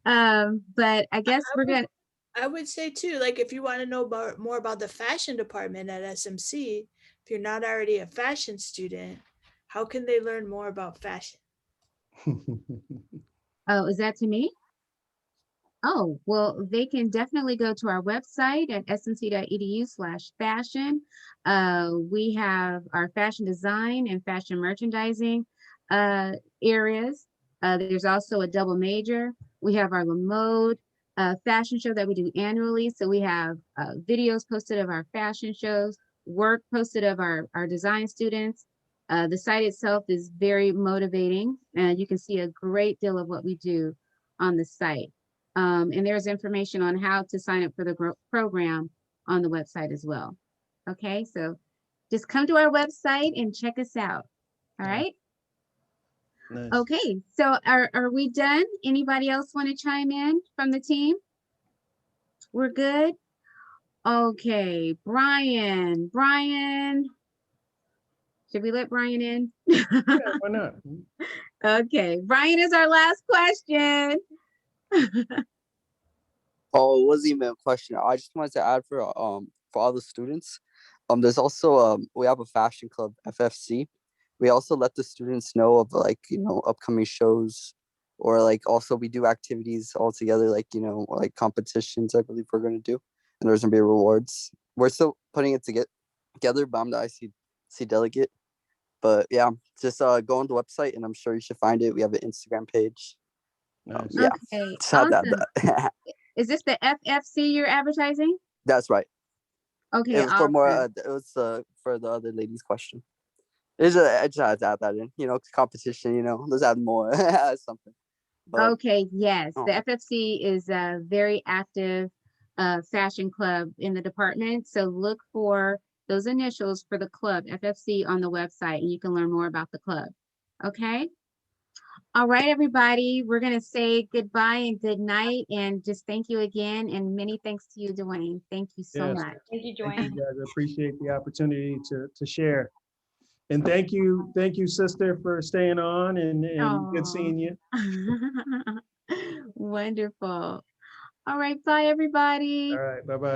But I guess we're gonna. I would say too, like if you want to know more about the fashion department at SMC, if you're not already a fashion student, how can they learn more about fashion? Oh, is that to me? Oh, well, they can definitely go to our website at smc.edu/fashion. We have our fashion design and fashion merchandising areas. There's also a double major. We have our Lamode fashion show that we do annually. So we have videos posted of our fashion shows, work posted of our design students. The site itself is very motivating, and you can see a great deal of what we do on the site. And there's information on how to sign up for the program on the website as well. Okay, so just come to our website and check us out. All right. Nice. Okay, so are we done? Anybody else want to chime in from the team? We're good. Okay, Brian. Should we let Brian in? Yeah, why not? Okay, Brian is our last question. Oh, it wasn't even a question. I just wanted to add for all the students. There's also we have a fashion club, FFC. We also let the students know of upcoming shows, or also we do activities all together, like competitions. I believe we're gonna do, and there's gonna be rewards. We're still putting it together, but I'm the IC delegate. But yeah, just go on the website, and I'm sure you should find it. We have an Instagram page. Nice. Yeah, Okay, just had awesome. that. Is this the FFC you're advertising? That's right. Okay, It was for more. awesome. It was for the other lady's question. I just had to add that in. Competition. Let's add more something. But, Okay, yes, oh, the FFC is a very active fashion club in the department. So look for those initials for the club, FFC, on the website, and you can learn more about the club. Okay. All right, everybody, we're going to say goodbye and good night, and just thank you again, and many thanks to you, Dwayne. Thank you so Yes. much. Thank you, Thank Dwayne. you guys. I appreciate the opportunity to share. And thank you, sister, for staying on, and good seeing you. Wonderful. All right, bye, everybody. All right, bye-bye.